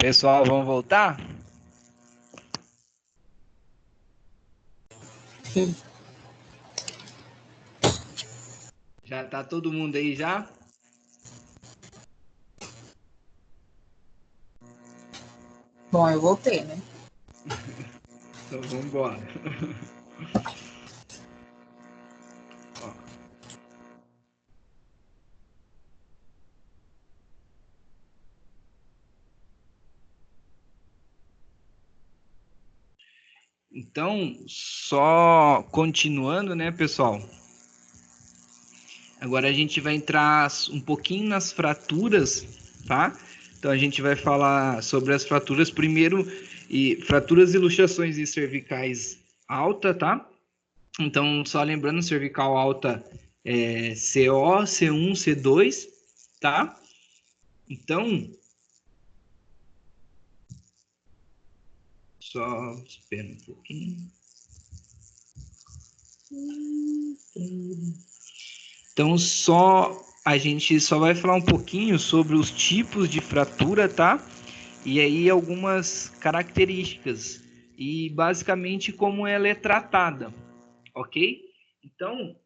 Pessoal, vamos voltar? Sim. Já tá todo mundo aí já? Bom, eu voltei, né? Então vamos embora. Então, só continuando, né, pessoal? Agora a gente vai entrar um pouquinho nas fraturas, tá? Então a gente vai falar sobre as fraturas primeiro, e fraturas e luxações e cervicais alta, tá? Então, só lembrando, cervical alta é CO, C1, C2, tá? Então, só espera um pouquinho. Então, a gente só vai falar um pouquinho sobre os tipos de fratura, tá? E aí algumas características e basicamente como ela é tratada, ok? Então,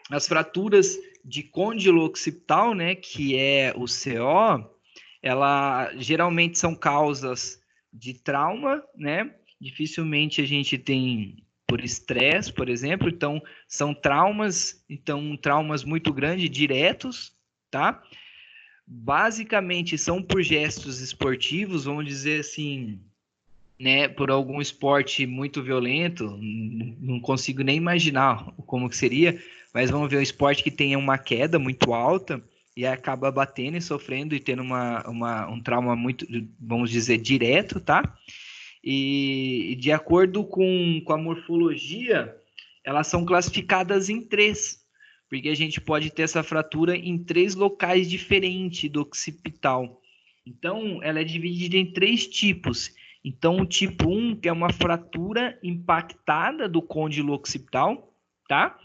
as fraturas de côndilo occipital, né, que é o CO, ela geralmente são causas de trauma, né? Dificilmente a gente tem por estresse, por exemplo, então são traumas muito grandes, diretos, tá? Basicamente são por gestos esportivos, vamos dizer assim, né, por algum esporte muito violento, não consigo nem imaginar como que seria, mas vamos ver um esporte que tenha uma queda muito alta e acaba batendo e sofrendo e tendo um trauma muito, vamos dizer, direto, tá? E de acordo com a morfologia, elas são classificadas em três, porque a gente pode ter essa fratura em três locais diferentes do occipital. Então, ela é dividida em três tipos. Então, o tipo 1, que é uma fratura impactada do côndilo occipital, tá?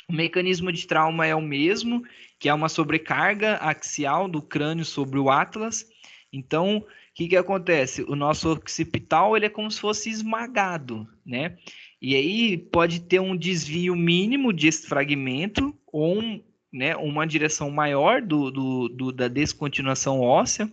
O mecanismo de trauma é o mesmo, que é uma sobrecarga axial do crânio sobre o atlas. Então, o que acontece? O nosso occipital ele é como se fosse esmagado, né? E aí pode ter um desvio mínimo desse fragmento ou uma direção maior da descontinuação óssea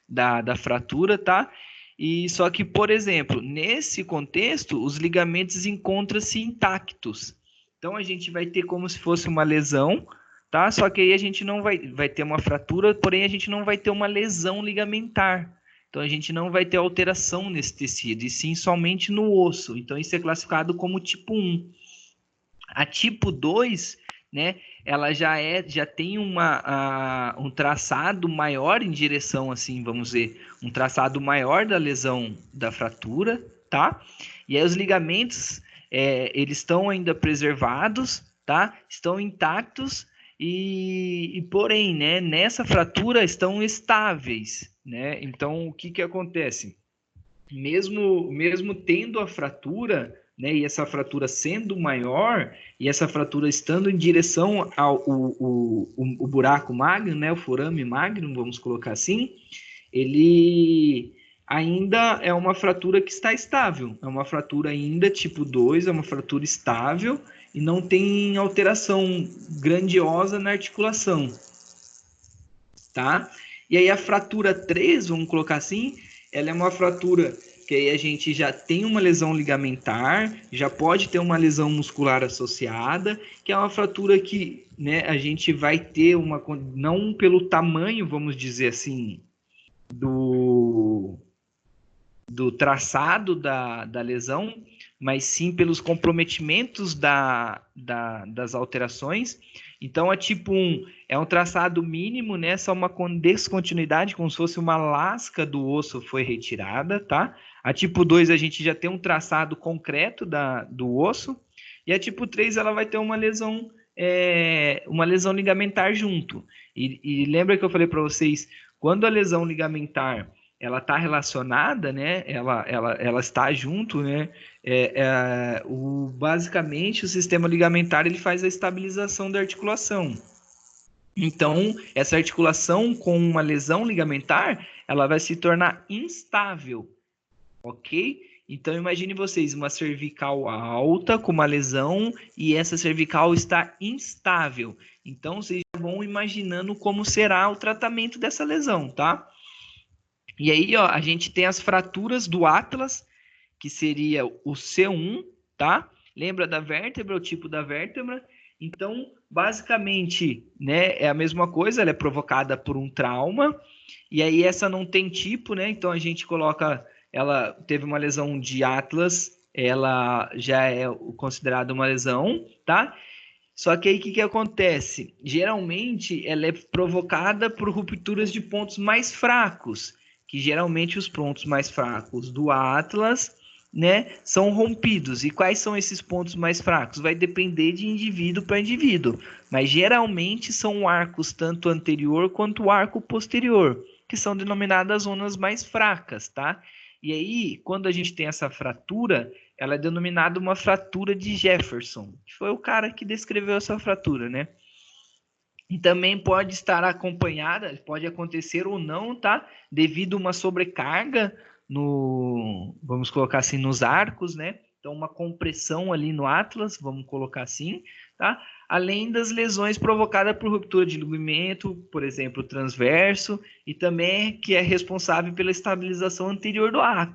da fratura, tá? E só que, por exemplo, nesse contexto, os ligamentos encontram-se intactos. Então a gente vai ter como se fosse uma lesão, tá? Só que aí a gente não vai ter uma fratura, porém a gente não vai ter uma lesão ligamentar. Então a gente não vai ter alteração nesse tecido, e sim somente no osso. Então isso é classificado como tipo 1. A tipo 2, né, ela já tem um traçado maior em direção, assim, vamos dizer, um traçado maior da lesão da fratura, tá? E aí os ligamentos, eles estão ainda preservados, tá? Estão intactos porém, né, nessa fratura estão estáveis, né? Então, o que acontece? Mesmo tendo a fratura, né, e essa fratura sendo maior, e essa fratura estando em direção ao o buraco magno, né, o forame magno, vamos colocar assim, ele ainda é uma fratura que está estável, é uma fratura ainda tipo 2, é uma fratura estável, e não tem alteração grandiosa na articulação, tá? E aí a fratura 3, vamos colocar assim, ela é uma fratura que aí a gente já tem uma lesão ligamentar, já pode ter uma lesão muscular associada, que é uma fratura que, né, a gente vai ter uma, não pelo tamanho, vamos dizer assim, do traçado da lesão, mas sim pelos comprometimentos das alterações. Então, a tipo 1 é um traçado mínimo, né? Só uma descontinuidade, como se fosse uma lasca do osso foi retirada, tá? A tipo 2 a gente já tem um traçado concreto do osso. E a tipo 3 ela vai ter uma lesão ligamentar junto. E lembra que eu falei para vocês, quando a lesão ligamentar ela está relacionada, né? Ela está junto, né? Basicamente, o sistema ligamentar ele faz a estabilização da articulação. Então, essa articulação com uma lesão ligamentar, ela vai se tornar instável, ok? Então, imagine vocês uma cervical alta com uma lesão e essa cervical está instável. Então, vocês já vão imaginando como será o tratamento dessa lesão, tá? E aí, ó, a gente tem as fraturas do Atlas, que seria o C1, tá? Lembra da vértebra, o tipo da vértebra? Então, basicamente, né, é a mesma coisa, ela é provocada por um trauma, e aí essa não tem tipo, né? Então a gente coloca, ela teve uma lesão de Atlas, ela já é considerada uma lesão, tá? Só que aí o que acontece? Geralmente ela é provocada por rupturas de pontos mais fracos, que geralmente os pontos mais fracos do Atlas, né, são rompidos. E quais são esses pontos mais fracos? Vai depender de indivíduo para indivíduo, mas geralmente são arcos tanto anterior quanto o arco posterior, que são denominadas zonas mais fracas, tá? E aí, quando a gente tem essa fratura, ela é denominada uma fratura de Jefferson, que foi o cara que descreveu essa fratura, né? E também pode estar acompanhada, pode acontecer ou não, tá? Devido a uma sobrecarga vamos colocar assim, nos arcos, né? Então, uma compressão ali no Atlas, vamos colocar assim, tá? Além das lesões provocadas por ruptura de ligamento, por exemplo, transverso, e também que é responsável pela estabilização anterior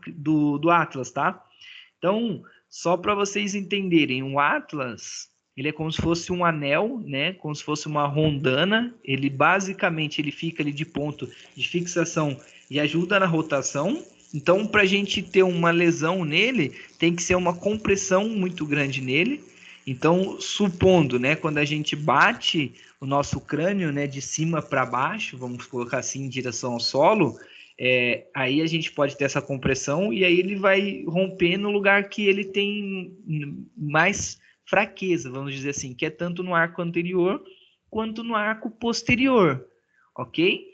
do Atlas, tá? Então, só para vocês entenderem, o Atlas, ele é como se fosse um anel, né? Como se fosse uma rondana. Ele basicamente ele fica ali de ponto de fixação e ajuda na rotação. Então, para a gente ter uma lesão nele, tem que ser uma compressão muito grande nele. Então, supondo, né, quando a gente bate o nosso crânio, né, de cima para baixo, vamos colocar assim, em direção ao solo, aí a gente pode ter essa compressão e aí ele vai romper no lugar que ele tem mais fraqueza, vamos dizer assim, que é tanto no arco anterior quanto no arco posterior, ok?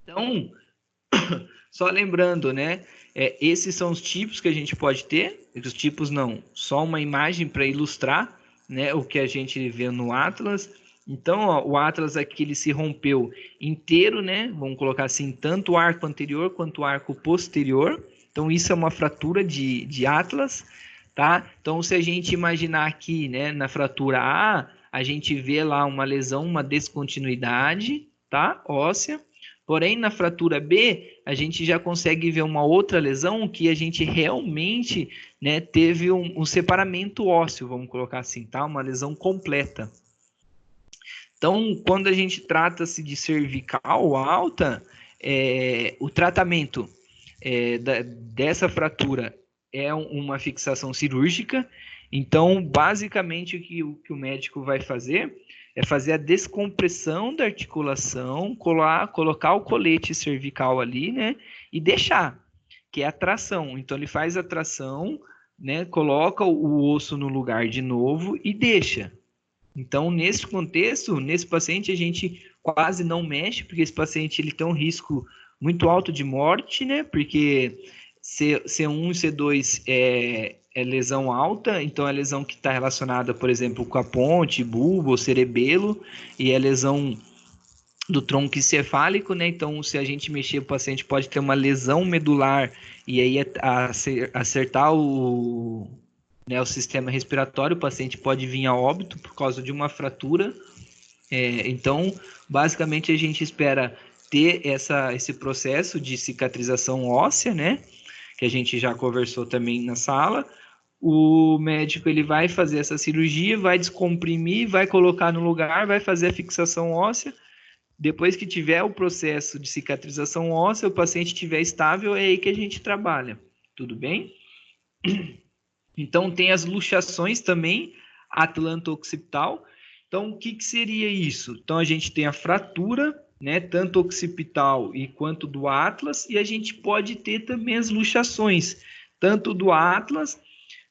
Então, só lembrando, né? Esses são os tipos que a gente pode ter. Os tipos não, só uma imagem para ilustrar, né, o que a gente vê no Atlas. Então, ó, o Atlas aqui ele se rompeu inteiro, né? Vamos colocar assim, tanto o arco anterior quanto o arco posterior. Então, isso é uma fratura de Atlas, tá? Então, se a gente imaginar aqui, né, na fratura a gente vê lá uma lesão, uma descontinuidade, tá? Óssea. Porém, na fratura B, a gente já consegue ver uma outra lesão que a gente realmente, né, teve um separamento ósseo, vamos colocar assim, tá? Uma lesão completa. Então, quando a gente trata-se de cervical alta, o tratamento dessa fratura é uma fixação cirúrgica. Então, basicamente, o que o médico vai fazer é fazer a descompressão da articulação, colocar o colete cervical ali, né? E deixar, que é a tração. Então, ele faz a tração, né? Coloca o osso no lugar de novo e deixa. Então, nesse contexto, nesse paciente, a gente quase não mexe, porque esse paciente ele tem um risco muito alto de morte, né? Porque C1 e C2 é lesão alta, então é lesão que está relacionada, por exemplo, com a ponte, bulbo, cerebelo, e é lesão do tronco encefálico, né? Então, se a gente mexer, o paciente pode ter uma lesão medular e aí acertar o sistema respiratório, o paciente pode vir a óbito por causa de uma fratura. Então, basicamente, a gente espera ter esse processo de cicatrização óssea, né? Que a gente já conversou também na sala. O médico ele vai fazer essa cirurgia, vai descomprimir, vai colocar no lugar, vai fazer a fixação óssea. Depois que tiver o processo de cicatrização óssea, o paciente estiver estável, é aí que a gente trabalha. Tudo bem? Então, tem as luxações também, atlanto-occipital. Então, o que seria isso? Então, a gente tem a fratura, né, tanto occipital e quanto do Atlas, e a gente pode ter também as luxações, tanto do Atlas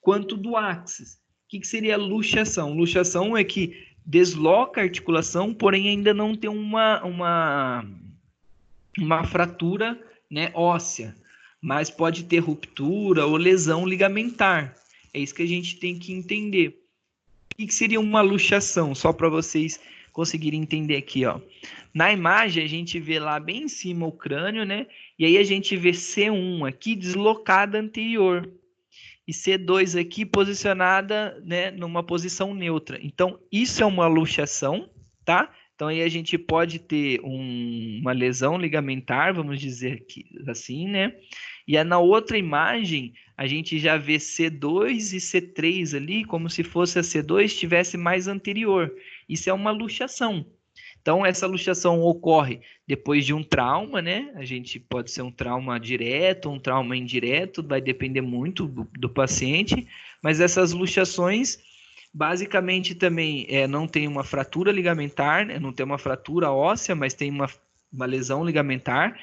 quanto do Axis. O que seria a luxação? Luxação é que desloca a articulação, porém ainda não tem uma fratura, né, óssea, mas pode ter ruptura ou lesão ligamentar. É isso que a gente tem que entender. O que seria uma luxação? Só para vocês conseguirem entender aqui, ó. Na imagem, a gente vê lá bem em cima o crânio, né? E aí a gente vê C1 aqui deslocada anterior. E C2 aqui posicionada, né, numa posição neutra. Então, isso é uma luxação, tá? Então, aí a gente pode ter uma lesão ligamentar, vamos dizer aqui, assim, né? E na outra imagem, a gente já vê C2 e C3 ali, como se fosse a C2 estivesse mais anterior. Isso é uma luxação. Então, essa luxação ocorre depois de um trauma, né? A gente pode ser um trauma direto, um trauma indireto, vai depender muito do paciente, mas essas luxações, basicamente, também não tem uma fratura ligamentar, né? Não tem uma fratura óssea, mas tem uma lesão ligamentar.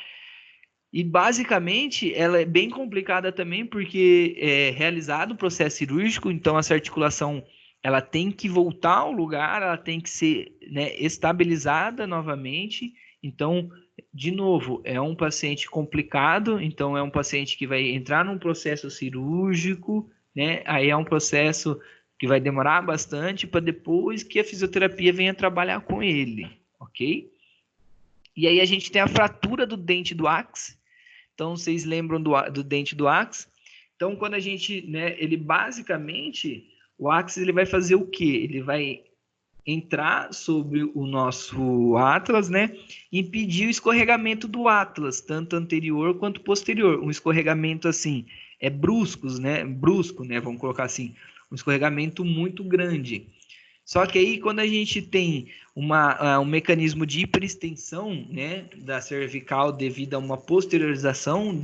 E, basicamente, ela é bem complicada também, porque é realizado o processo cirúrgico, então essa articulação ela tem que voltar ao lugar, ela tem que ser, né, estabilizada novamente. Então, de novo, é um paciente complicado, então é um paciente que vai entrar num processo cirúrgico, né? Aí é um processo que vai demorar bastante para depois que a fisioterapia venha trabalhar com ele, ok? E aí a gente tem a fratura do dente do ápice. Então, vocês lembram do dente do ápice? Então, quando a gente, né, ele basicamente, o ápice ele vai fazer o quê? Ele vai entrar sobre o nosso atlas, né, e impedir o escorregamento do atlas, tanto anterior quanto posterior. Um escorregamento assim, brusco, né, vamos colocar assim, um escorregamento muito grande. Só que aí, quando a gente tem um mecanismo de hiperextensão, né, da cervical devido a uma posteriorização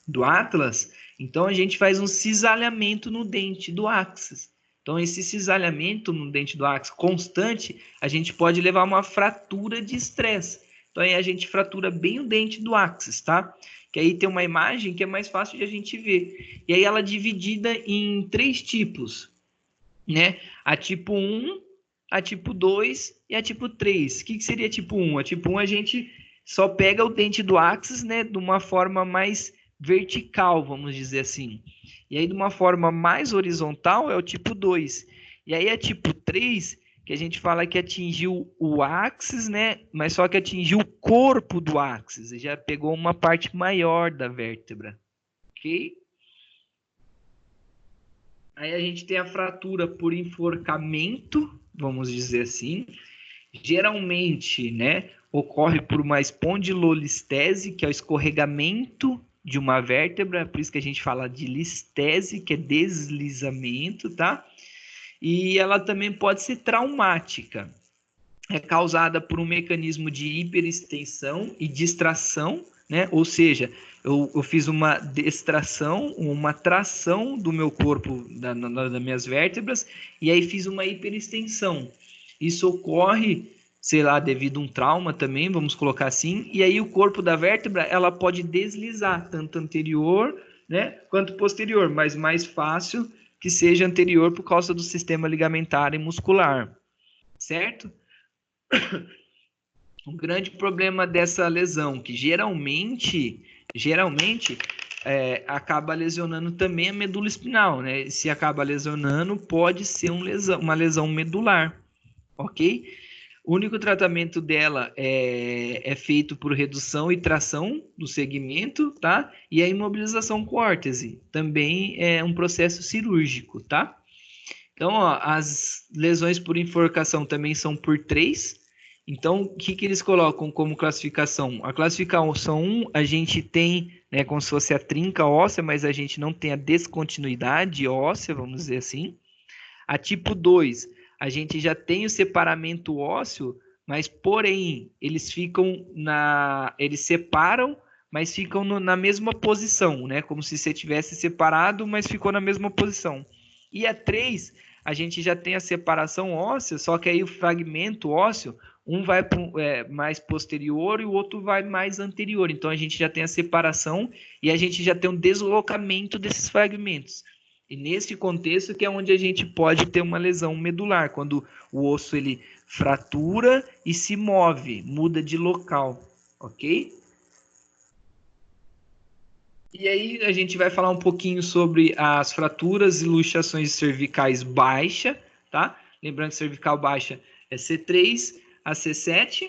do atlas, então a gente faz um cisalhamento no dente do áxis. Então, esse cisalhamento no dente do áxis constante, a gente pode levar a uma fratura de estresse. Então, aí a gente fratura bem o dente do áxis, tá? Que aí tem uma imagem que é mais fácil de a gente ver. E aí ela é dividida em 3 tipos, né? A tipo 1, a tipo 2 e a tipo 3. O que seria a tipo 1? A tipo 1 a gente só pega o dente do áxis, né, de uma forma mais vertical, vamos dizer assim. E aí, de uma forma mais horizontal, é o tipo 2. E aí, a tipo 3, que a gente fala que atingiu o áxis, né, mas só que atingiu o corpo do áxis, e já pegou uma parte maior da vértebra, ok? Aí a gente tem a fratura por enforcamento, vamos dizer assim. Geralmente, né, ocorre por uma espondilolistese, que é o escorregamento de uma vértebra, por isso que a gente fala de listese, que é deslizamento, tá? E ela também pode ser traumática. É causada por um mecanismo de hiperextensão e distração, né? Ou seja, eu fiz uma distração, uma tração do meu corpo, das minhas vértebras, e aí fiz uma hiperextensão. Isso ocorre, sei lá, devido a um trauma também, vamos colocar assim, e aí o corpo da vértebra, ela pode deslizar, tanto anterior, né, quanto posterior, mas mais fácil que seja anterior por causa do sistema ligamentar e muscular, certo? O grande problema dessa lesão, que geralmente acaba lesionando também a medula espinhal, né? Se acaba lesionando, pode ser uma lesão medular, ok? O único tratamento dela é feito por redução e tração do segmento, tá? E a imobilização com órtese, também é um processo cirúrgico, tá? Então, ó, as lesões por enforcação também são por 3. Então, o que eles colocam como classificação? A classificação 1, a gente tem, né, como se fosse a trinca óssea, mas a gente não tem a descontinuidade óssea, vamos dizer assim. A tipo 2, a gente já tem o separamento ósseo, mas, porém, eles separam, mas ficam na mesma posição, né? Como se você tivesse separado, mas ficou na mesma posição. E a 3, a gente já tem a separação óssea, só que aí o fragmento ósseo, um vai mais posterior e o outro vai mais anterior. Então, a gente já tem a separação e a gente já tem um deslocamento desses fragmentos. E nesse contexto que é onde a gente pode ter uma lesão medular, quando o osso ele fratura e se move, muda de local, ok? E aí a gente vai falar um pouquinho sobre as fraturas e luxações cervicais baixa, tá? Lembrando que cervical baixa é C3 a C7.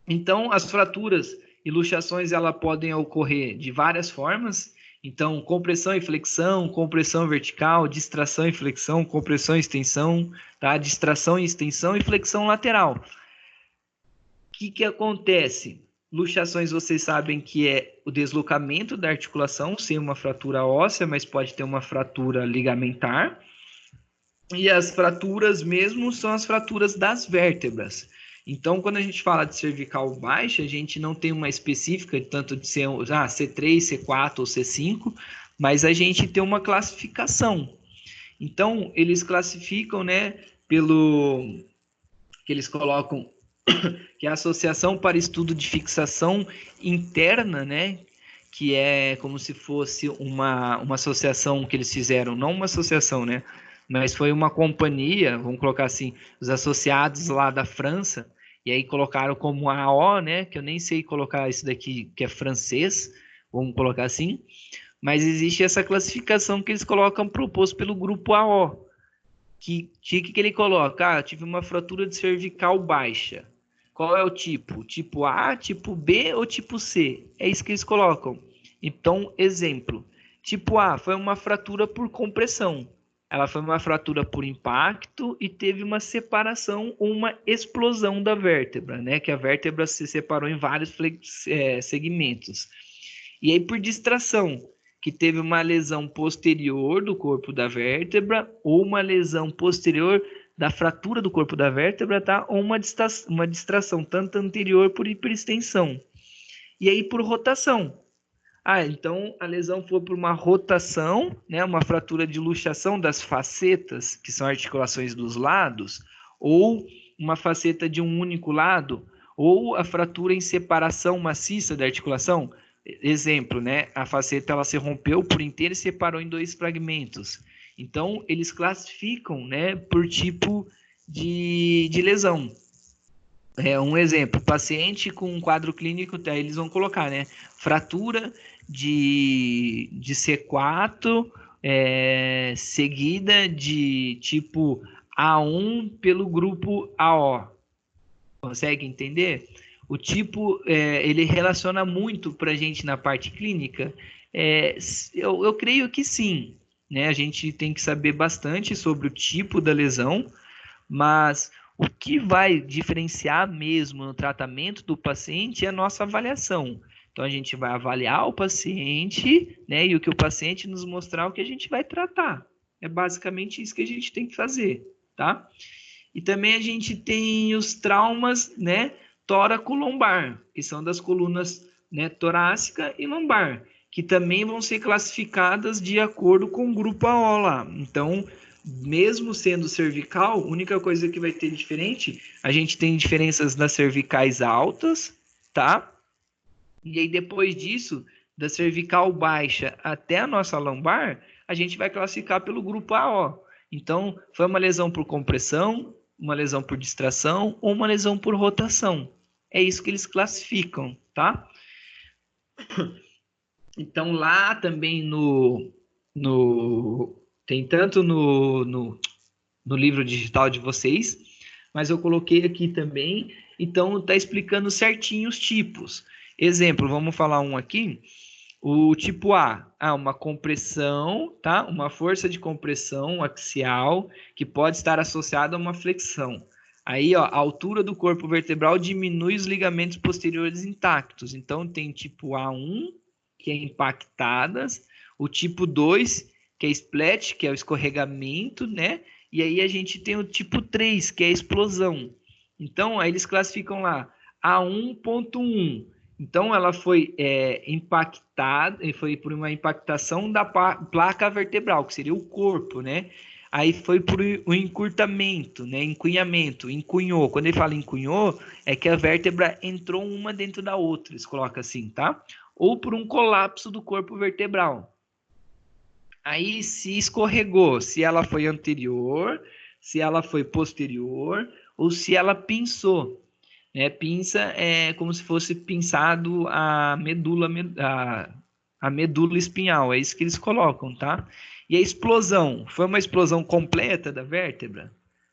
Então, as fraturas e luxações, elas podem ocorrer de várias formas. Então, compressão e flexão, compressão vertical, distração e flexão, compressão e extensão, tá? Distração e extensão e flexão lateral. O que acontece? Luxações, vocês sabem que é o deslocamento da articulação, sem uma fratura óssea, mas pode ter uma fratura ligamentar. E as fraturas mesmo são as fraturas das vértebras. Então, quando a gente fala de cervical baixa, a gente não tem uma específica, tanto de ser C3, C4 ou C5, mas a gente tem uma classificação. Então, eles classificam, né, pelo que eles colocam, que é a Associação para Estudo de Fixação Interna, né, que é como se fosse uma associação que eles fizeram, não uma associação, né, mas foi uma companhia, vamos colocar assim, os associados lá da França, e aí colocaram como AO, né, que eu nem sei colocar isso daqui, que é francês, vamos colocar assim, mas existe essa classificação que eles colocam proposto pelo grupo AO, que ele coloca? Tive uma fratura de cervical baixa. Qual é o tipo? Tipo A, tipo B ou tipo C? É isso que eles colocam. Então, exemplo. Tipo A foi uma fratura por compressão. Ela foi uma fratura por impacto e teve uma separação ou uma explosão da vértebra, né? Que a vértebra se separou em vários segmentos. E aí, por distração, que teve uma lesão posterior do corpo da vértebra ou uma lesão posterior da fratura do corpo da vértebra, tá? Ou uma distração, tanto anterior por hiperextensão. E aí, por rotação. Então a lesão foi por uma rotação, né? Uma fratura de luxação das facetas, que são articulações dos lados, ou uma faceta de um único lado, ou a fratura em separação maciça da articulação. Exemplo, né? A faceta ela se rompeu por inteiro e separou em dois fragmentos. Então, eles classificam, né, por tipo de lesão. Um exemplo, paciente com um quadro clínico, eles vão colocar, né? Fratura de C4, seguida de tipo A1 pelo grupo AO. Consegue entender? O tipo, ele relaciona muito para a gente na parte clínica? Eu creio que sim, né? A gente tem que saber bastante sobre o tipo da lesão, mas o que vai diferenciar mesmo no tratamento do paciente é a nossa avaliação. Então, a gente vai avaliar o paciente, né? E o que o paciente nos mostrar, o que a gente vai tratar. É basicamente isso que a gente tem que fazer, tá? E também a gente tem os traumas, né, tóraco-lombar, que são das colunas, né, torácica e lombar, que também vão ser classificadas de acordo com o grupo AO lá. Então, mesmo sendo cervical, a única coisa que vai ter diferente, a gente tem diferenças nas cervicais altas, tá? E aí depois disso, da cervical baixa até a nossa lombar, a gente vai classificar pelo grupo AO. Então, foi uma lesão por compressão, uma lesão por distração ou uma lesão por rotação. É isso que eles classificam, tá? Então, lá também tem tanto no livro digital de vocês, mas eu coloquei aqui também, então tá explicando certinho os tipos. Exemplo, vamos falar um aqui. O tipo A, uma compressão, tá? Uma força de compressão axial que pode estar associada a uma flexão. Aí, a altura do corpo vertebral diminui os ligamentos posteriores intactos. Então, tem tipo A1, que é impactadas, o tipo 2, que é splat, que é o escorregamento, né? E aí a gente tem o tipo 3, que é a explosão. Então, aí eles classificam lá A1.1. Então, ela foi impactada, foi por uma impactação da placa vertebral, que seria o corpo, né? Aí foi por o encurtamento, né? Encunhamento, encunhou. Quando ele fala encunhou, é que a vértebra entrou uma dentro da outra, eles colocam assim, tá? Ou por um colapso do corpo vertebral. Aí se escorregou, se ela foi anterior, se ela foi posterior, ou se ela pinçou. Pinça é como se fosse pinçado a medula espinhal, é isso que eles colocam, tá? E a explosão, foi uma explosão completa da vértebra,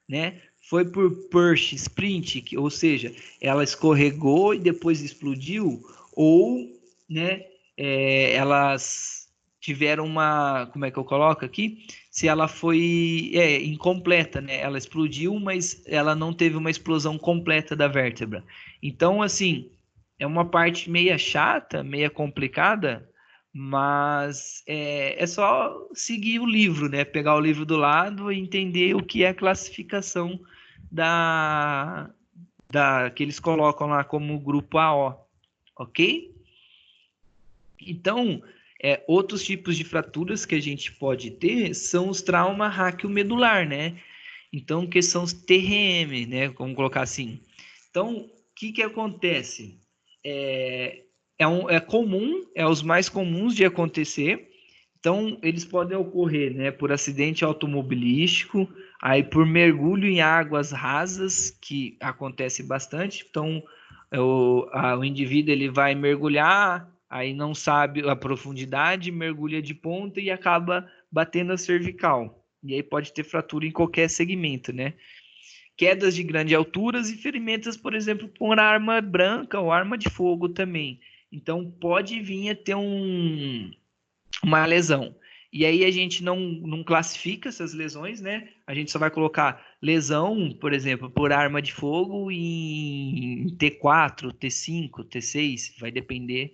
né? foi por push, sprint, ou seja, ela escorregou e depois explodiu, ou, né, elas tiveram uma, como é que eu coloco aqui? Se ela foi incompleta, né? Ela explodiu, mas ela não teve uma explosão completa da vértebra. Então, assim, é uma parte meia chata, meia complicada, mas é só seguir o livro, né? Pegar o livro do lado e entender o que é a classificação que eles colocam lá como grupo AO, ok? Então, outros tipos de fraturas que a gente pode ter são os trauma raquiomedular, né? Então, que são os TRM, né? Vamos colocar assim. Então, o que acontece? É comum, é os mais comuns de acontecer. Então, eles podem ocorrer, né, por acidente automobilístico, aí por mergulho em águas rasas, que acontece bastante. Então, o indivíduo ele vai mergulhar, aí não sabe a profundidade, mergulha de ponta e acaba batendo a cervical. E aí pode ter fratura em qualquer segmento, né? Quedas de grandes alturas e ferimentos, por exemplo, por arma branca ou arma de fogo também. Então, pode vir a ter uma lesão. E aí a gente não classifica essas lesões, né? A gente só vai colocar lesão, por exemplo, por arma de fogo em T4, T5, T6, vai depender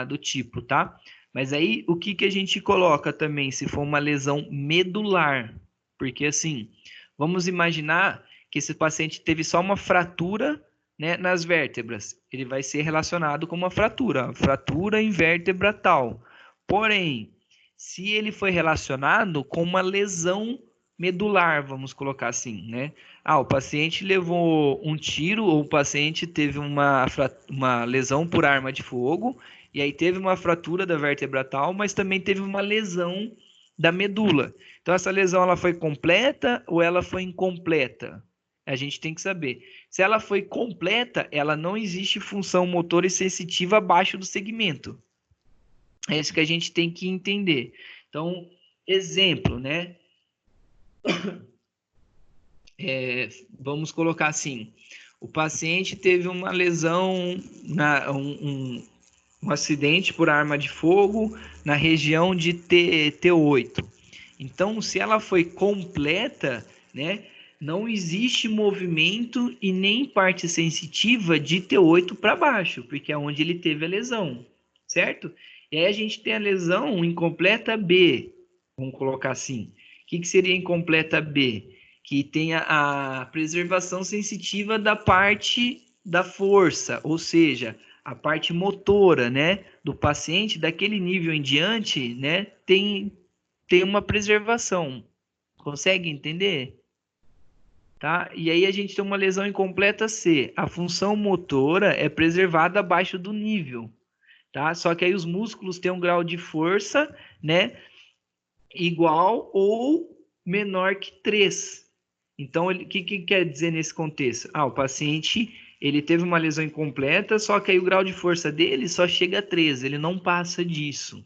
do tipo, tá? Mas aí o que a gente coloca também se for uma lesão medular? Porque assim, vamos imaginar que esse paciente teve só uma fratura, né, nas vértebras. Ele vai ser relacionado com uma fratura em vértebra tal. Porém, se ele foi relacionado com uma lesão medular, vamos colocar assim, né? O paciente levou um tiro ou o paciente teve uma lesão por arma de fogo e aí teve uma fratura da vértebra tal, mas também teve uma lesão da medula. Então, essa lesão ela foi completa ou ela foi incompleta? A gente tem que saber. Se ela foi completa, ela não existe função motora e sensitiva abaixo do segmento. É isso que a gente tem que entender. Então, exemplo, né? Vamos colocar assim: o paciente teve uma lesão, um acidente por arma de fogo na região de T8. Então, se ela foi completa, né? Não existe movimento e nem parte sensitiva de T8 para baixo, porque é onde ele teve a lesão, certo? E aí a gente tem a lesão incompleta B, vamos colocar assim. O que seria incompleta B? Que tem a preservação sensitiva da parte da força, ou seja, a parte motora, né, do paciente, daquele nível em diante, né, tem uma preservação. Consegue entender? Tá? E aí a gente tem uma lesão incompleta C. A função motora é preservada abaixo do nível, tá? Só que aí os músculos têm um grau de força, né, igual ou menor que 3. Então, o que quer dizer nesse contexto? O paciente ele teve uma lesão incompleta, só que aí o grau de força dele só chega a 3, ele não passa disso,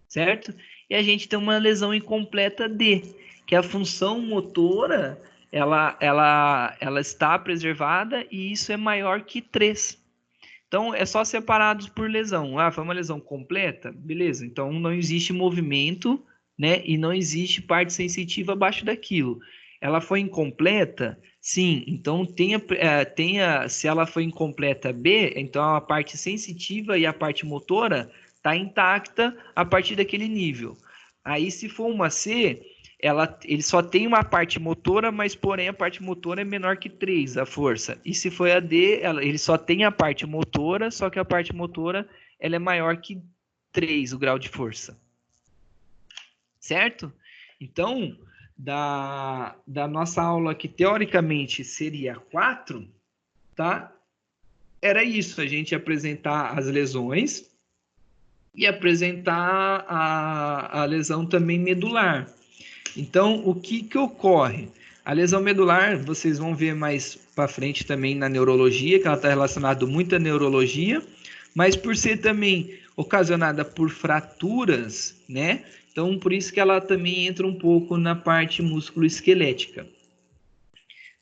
certo? E a gente tem uma lesão incompleta D, que a função motora ela está preservada e isso é maior que 3. Então, é só separados por lesão. Foi uma lesão completa? Beleza. Então, não existe movimento, né? E não existe parte sensitiva abaixo daquilo. Ela foi incompleta? Sim. Então, se ela foi incompleta B, então a parte sensitiva e a parte motora está intacta a partir daquele nível. Aí, se for uma C, ele só tem uma parte motora, mas porém a parte motora é menor que 3, a força. E se for a D, ele só tem a parte motora, só que a parte motora ela é maior que 3, o grau de força. Certo? Então, da nossa aula que teoricamente seria 4, tá? Era isso, a gente apresentar as lesões e apresentar a lesão também medular. Então, o que ocorre? A lesão medular, vocês vão ver mais para frente também na neurologia, que ela está relacionada muito à neurologia, mas por ser também ocasionada por fraturas, né? Então, por isso que ela também entra um pouco na parte musculoesquelética.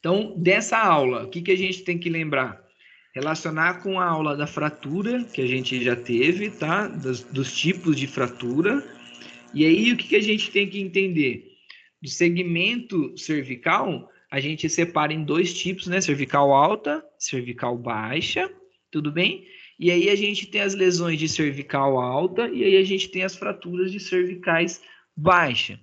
Então, dessa aula, o que, que a gente tem que lembrar? Relacionar com a aula da fratura, que a gente já teve, tá? Dos tipos de fratura. E aí, o que, que a gente tem que entender? Do segmento cervical, a gente separa em dois tipos, né? Cervical alta, cervical baixa, tudo bem? E aí a gente tem as lesões de cervical alta e aí a gente tem as fraturas de cervicais baixa.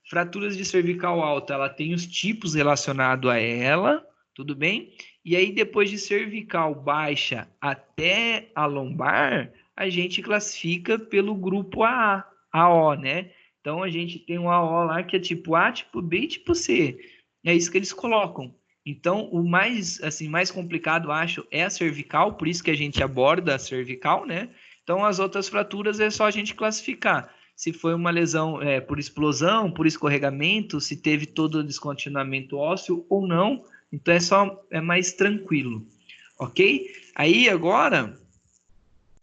Fraturas de cervical alta, ela tem os tipos relacionados a ela, tudo bem? E aí depois de cervical baixa até a lombar, a gente classifica pelo grupo AA, AO, né? Então a gente tem um AO lá que é tipo A, tipo B e tipo C. É isso que eles colocam. Então, o mais, assim, mais complicado, acho, é a cervical, por isso que a gente aborda a cervical, né? Então, as outras fraturas é só a gente classificar. Se foi uma lesão por explosão, por escorregamento, se teve todo o descontinuamento ósseo ou não. Então, é mais tranquilo, ok? Aí, agora,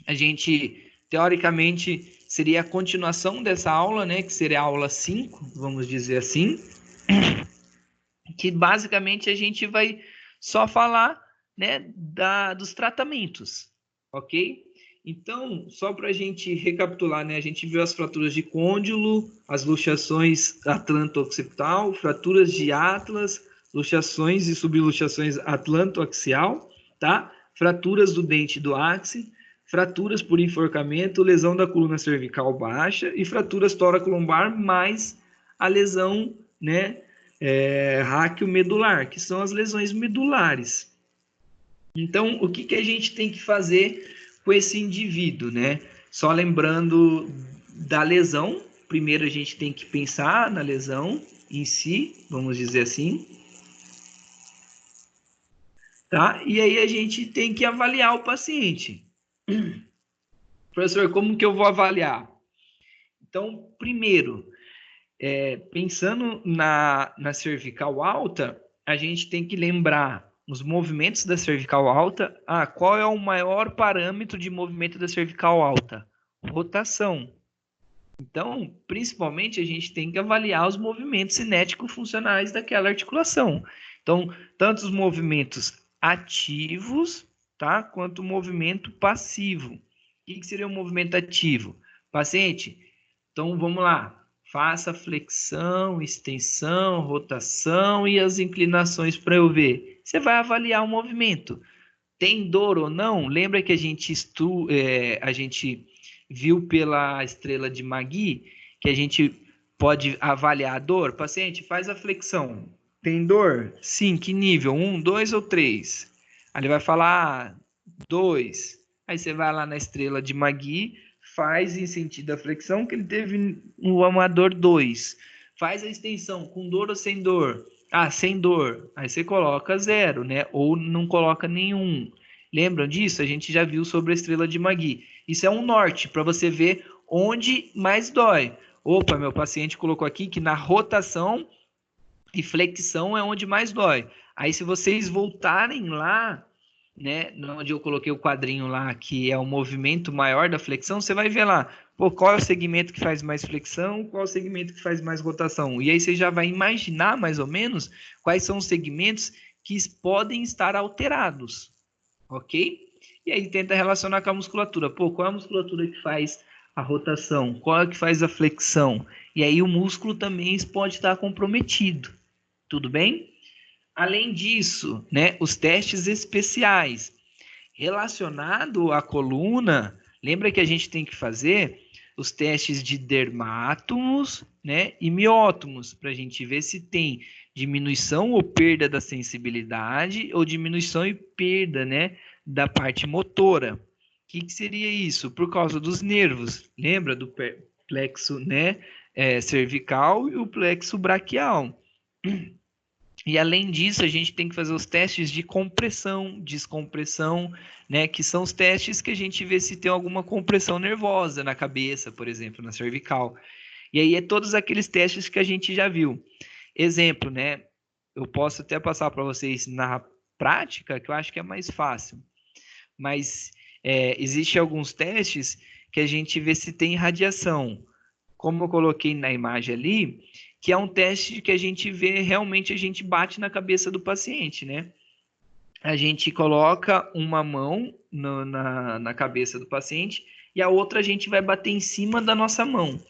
a gente, teoricamente, seria a continuação dessa aula, né? Que seria a aula 5, vamos dizer assim, que basicamente a gente vai só falar, né, dos tratamentos, ok? Então, só para a gente recapitular, né, a gente viu as fraturas de côndilo, as luxações atlanto-occipital, fraturas de atlas, luxações e subluxações atlanto-axial, tá? Fraturas do dente do áxice, fraturas por enforcamento, lesão da coluna cervical baixa e fraturas tóraco-lombar mais a lesão, né, raquiomedular, que são as lesões medulares. Então, o que, que a gente tem que fazer com esse indivíduo, né? Só lembrando da lesão, primeiro a gente tem que pensar na lesão em si, vamos dizer assim, tá? E aí a gente tem que avaliar o paciente. Professor, como que eu vou avaliar? Então, primeiro, pensando na cervical alta, a gente tem que lembrar os movimentos da cervical alta. Qual é o maior parâmetro de movimento da cervical alta? Rotação. Então, principalmente, a gente tem que avaliar os movimentos cinético-funcionais daquela articulação. Então, tanto os movimentos ativos, tá, quanto o movimento passivo. O que seria um movimento ativo? Paciente, então vamos lá. Faça flexão, extensão, rotação e as inclinações para eu ver. Você vai avaliar o movimento. Tem dor ou não? Lembra que a gente viu pela estrela de Magui que a gente pode avaliar a dor? Paciente, faz a flexão. Tem dor? Sim, que nível? 1, 2 ou 3? Aí ele vai falar 2. Aí você vai lá na estrela de Magui, faz em sentido da flexão que ele teve uma dor 2. Faz a extensão com dor ou sem dor? Sem dor. Aí você coloca 0, né? Ou não coloca nenhum. Lembram disso? A gente já viu sobre a estrela de Magui. Isso é um norte para você ver onde mais dói. Opa, meu paciente colocou aqui que na rotação e flexão é onde mais dói. Aí, se vocês voltarem lá, né, onde eu coloquei o quadrinho lá, que é o movimento maior da flexão, você vai ver lá, qual é o segmento que faz mais flexão, qual é o segmento que faz mais rotação. E aí você já vai imaginar, mais ou menos, quais são os segmentos que podem estar alterados, ok? E aí tenta relacionar com a musculatura. Qual é a musculatura que faz a rotação? Qual é que faz a flexão? E aí o músculo também pode estar comprometido. Tudo bem? Além disso, né, os testes especiais relacionado à coluna, lembra que a gente tem que fazer os testes de dermátomos, né, e miótomos para a gente ver se tem diminuição ou perda da sensibilidade ou diminuição e perda, né, da parte motora. O que seria isso? Por causa dos nervos. Lembra do plexo, né, cervical e o plexo braquial. E além disso, a gente tem que fazer os testes de compressão, descompressão, né? Que são os testes que a gente vê se tem alguma compressão nervosa na cabeça, por exemplo, na cervical. E aí é todos aqueles testes que a gente já viu. Exemplo, né? Eu posso até passar para vocês na prática, que eu acho que é mais fácil. Mas existe alguns testes que a gente vê se tem radiação. Como eu coloquei na imagem ali, que é um teste que a gente vê, realmente a gente bate na cabeça do paciente, né? A gente coloca uma mão na cabeça do paciente e a outra a gente vai bater em cima da nossa mão. O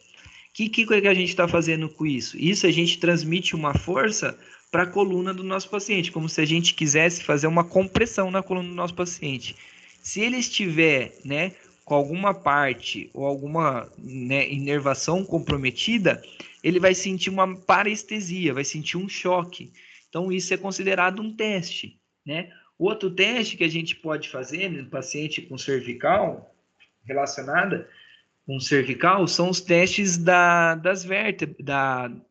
que a gente está fazendo com isso? Isso a gente transmite uma força para a coluna do nosso paciente, como se a gente quisesse fazer uma compressão na coluna do nosso paciente. Se ele estiver, né, com alguma parte ou alguma, né, inervação comprometida, ele vai sentir uma parestesia, vai sentir um choque. Então, isso é considerado um teste, né? Outro teste que a gente pode fazer no paciente com cervical, relacionada com cervical, são os testes das vértebras,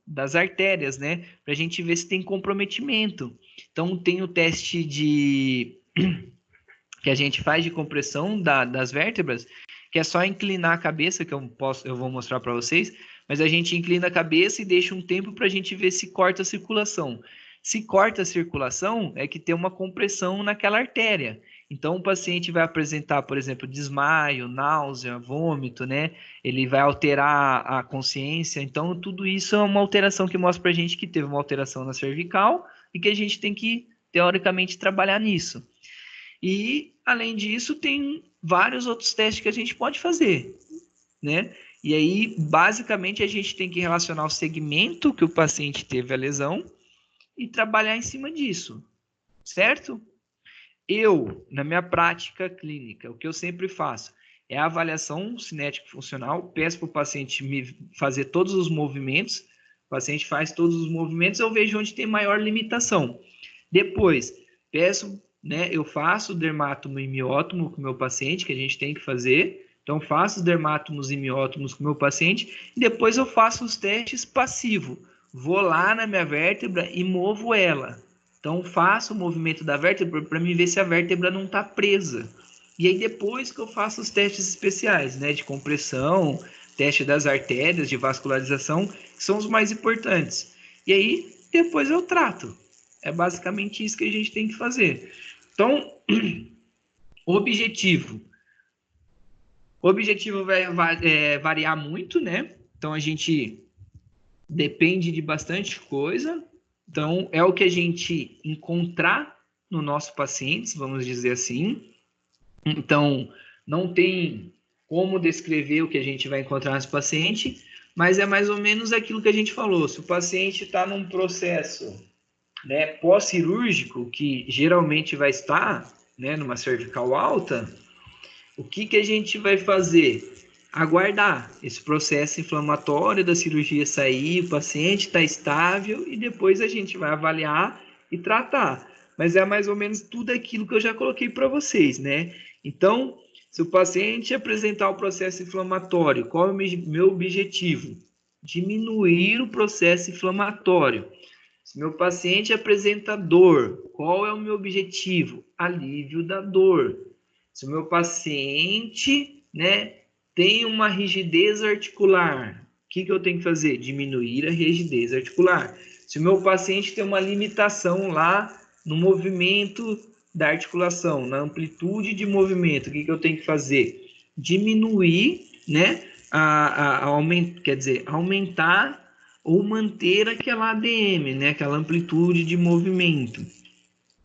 das artérias, né? Para a gente ver se tem comprometimento. Então, tem o teste que a gente faz de compressão das vértebras, que é só inclinar a cabeça, que eu vou mostrar para vocês, mas a gente inclina a cabeça e deixa um tempo para a gente ver se corta a circulação. Se corta a circulação, é que tem uma compressão naquela artéria. Então, o paciente vai apresentar, por exemplo, desmaio, náusea, vômito, né? Ele vai alterar a consciência. Então, tudo isso é uma alteração que mostra para a gente que teve uma alteração na cervical e que a gente tem que, teoricamente, trabalhar nisso. E, além disso, tem vários outros testes que a gente pode fazer, né? E aí, basicamente, a gente tem que relacionar o segmento que o paciente teve a lesão e trabalhar em cima disso, certo? Eu, na minha prática clínica, o que eu sempre faço é a avaliação cinética funcional, peço para o paciente me fazer todos os movimentos, o paciente faz todos os movimentos, eu vejo onde tem maior limitação. Depois, peço, né, eu faço o dermátomo e miótomo com o meu paciente, que a gente tem que fazer. Então, faço os dermátomos e miótomos com o meu paciente e depois eu faço os testes passivos. Vou lá na minha vértebra e movo ela. Então, faço o movimento da vértebra para me ver se a vértebra não está presa. E aí, depois que eu faço os testes especiais, né, de compressão, teste das artérias, de vascularização, que são os mais importantes. E aí, depois eu trato. É basicamente isso que a gente tem que fazer. Então, o objetivo vai variar muito, né? Então, a gente depende de bastante coisa. Então, é o que a gente encontrar no nosso paciente, vamos dizer assim. Então, não tem como descrever o que a gente vai encontrar nesse paciente, mas é mais ou menos aquilo que a gente falou. Se o paciente está num processo, né, pós-cirúrgico, que geralmente vai estar, né, numa cervical alta, o que a gente vai fazer? Aguardar esse processo inflamatório da cirurgia sair, o paciente está estável e depois a gente vai avaliar e tratar. Mas é mais ou menos tudo aquilo que eu já coloquei para vocês, né? Então, se o paciente apresentar o processo inflamatório, qual é o meu objetivo? Diminuir o processo inflamatório. Se meu paciente apresenta dor, qual é o meu objetivo? Alívio da dor. Se o meu paciente, né, tem uma rigidez articular, o que eu tenho que fazer? Diminuir a rigidez articular. Se o meu paciente tem uma limitação lá no movimento da articulação, na amplitude de movimento, o que eu tenho que fazer? Diminuir, né, aumentar ou manter aquela ADM, né, aquela amplitude de movimento.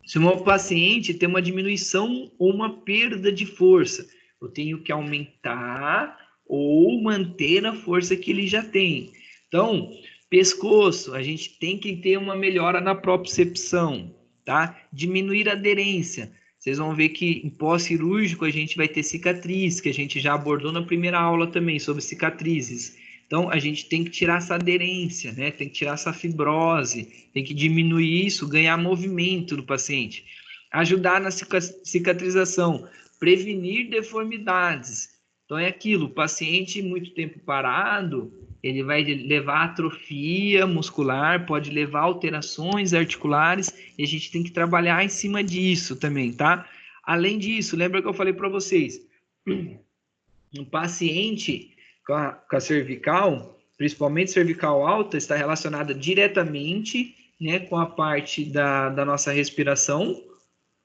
Se o meu paciente tem uma diminuição ou uma perda de força, eu tenho que aumentar ou manter a força que ele já tem. Então, pescoço, a gente tem que ter uma melhora na propriocepção, tá? Diminuir a aderência. Vocês vão ver que em pós-cirúrgico a gente vai ter cicatriz, que a gente já abordou na primeira aula também sobre cicatrizes. Então, a gente tem que tirar essa aderência, né? Tem que tirar essa fibrose, tem que diminuir isso, ganhar movimento do paciente. Ajudar na cicatrização, prevenir deformidades. Então, é aquilo, o paciente muito tempo parado, ele vai levar atrofia muscular, pode levar alterações articulares, e a gente tem que trabalhar em cima disso também, tá? Além disso, lembra que eu falei para vocês, um paciente com a cervical, principalmente cervical alta, está relacionada diretamente, né, com a parte da nossa respiração,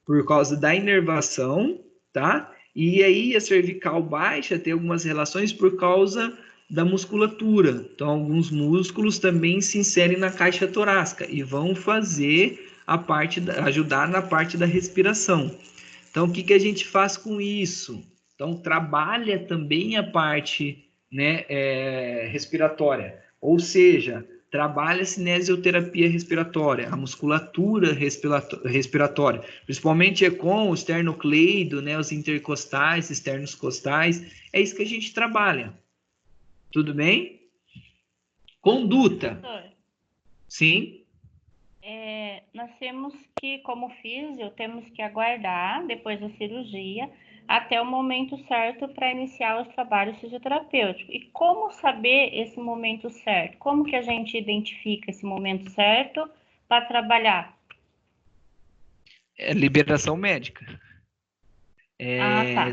por causa da inervação, tá? E aí a cervical baixa tem algumas relações por causa da musculatura. Então, alguns músculos também se inserem na caixa torácica e vão fazer ajudar na parte da respiração. Então, o que a gente faz com isso? Então, trabalha também a parte, né, respiratória, ou seja, trabalha a cinesioterapia respiratória, a musculatura respiratória, principalmente com o esternocleido, né, os intercostais, externos costais, é isso que a gente trabalha. Tudo bem? Conduta. Professor, Sim. nós temos que, como físio, temos que aguardar depois da cirurgia até o momento certo para iniciar os trabalhos fisioterapêuticos. E como saber esse momento certo? Como que a gente identifica esse momento certo para trabalhar? É liberação médica. Tá.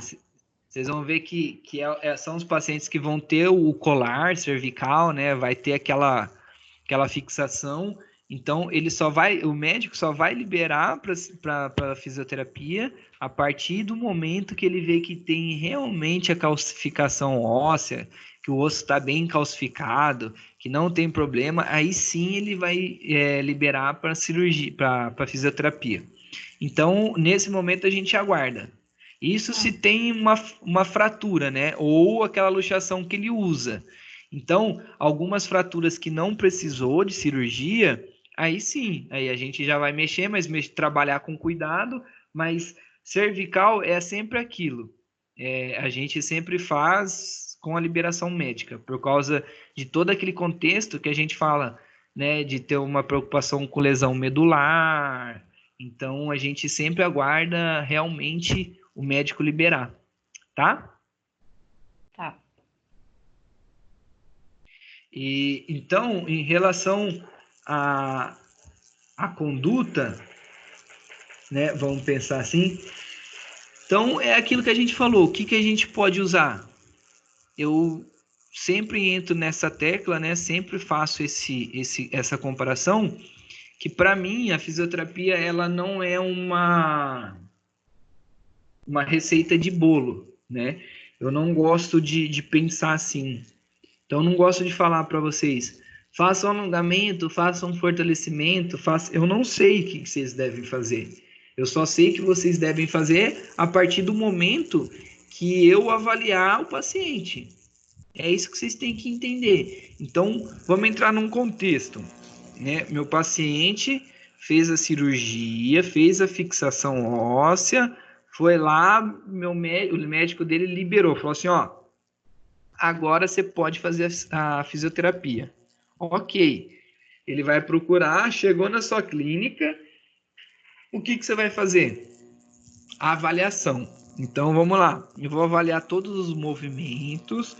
Vocês vão ver que são os pacientes que vão ter o colar cervical, né? Vai ter aquela fixação. Então, o médico só vai liberar para fisioterapia a partir do momento que ele vê que tem realmente a calcificação óssea, que o osso está bem calcificado, que não tem problema, aí sim ele vai liberar para cirurgia, para fisioterapia. Então, nesse momento a gente aguarda. Isso se tem uma fratura, né? Ou aquela luxação que ele usa. Então, algumas fraturas que não precisou de cirurgia, aí sim, aí a gente já vai mexer, mas trabalhar com cuidado, mas cervical é sempre aquilo. A gente sempre faz com a liberação médica, por causa de todo aquele contexto que a gente fala, né? De ter uma preocupação com lesão medular. Então, a gente sempre aguarda realmente o médico liberar, tá? Tá. E então, em relação à conduta, né? Vamos pensar assim. Então, é aquilo que a gente falou. O que a gente pode usar? Eu sempre entro nessa tecla, né? Sempre faço essa comparação, que para mim a fisioterapia ela não é uma receita de bolo, né? Eu não gosto de pensar assim. Então, eu não gosto de falar para vocês, façam um alongamento, façam um fortalecimento, eu não sei o que vocês devem fazer. Eu só sei que vocês devem fazer a partir do momento que eu avaliar o paciente. É isso que vocês têm que entender. Então, vamos entrar num contexto, né? Meu paciente fez a cirurgia, fez a fixação óssea, foi lá, o médico dele liberou, falou assim, ó, agora você pode fazer a fisioterapia. Ok. Ele vai procurar, chegou na sua clínica, o que você vai fazer? A avaliação. Então vamos lá. Eu vou avaliar todos os movimentos,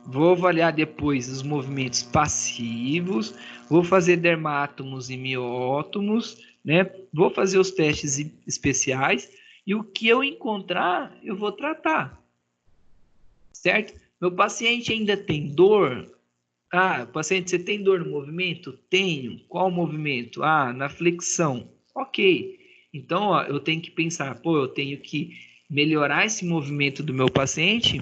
vou avaliar depois os movimentos passivos, vou fazer dermátomos e miótomos, né? Vou fazer os testes especiais e o que eu encontrar, eu vou tratar. Certo? Meu paciente ainda tem dor? Ah, paciente, você tem dor no movimento? Tenho. Qual movimento? Ah, na flexão. Ok. Então, ó, eu tenho que pensar, pô, eu tenho que melhorar esse movimento do meu paciente,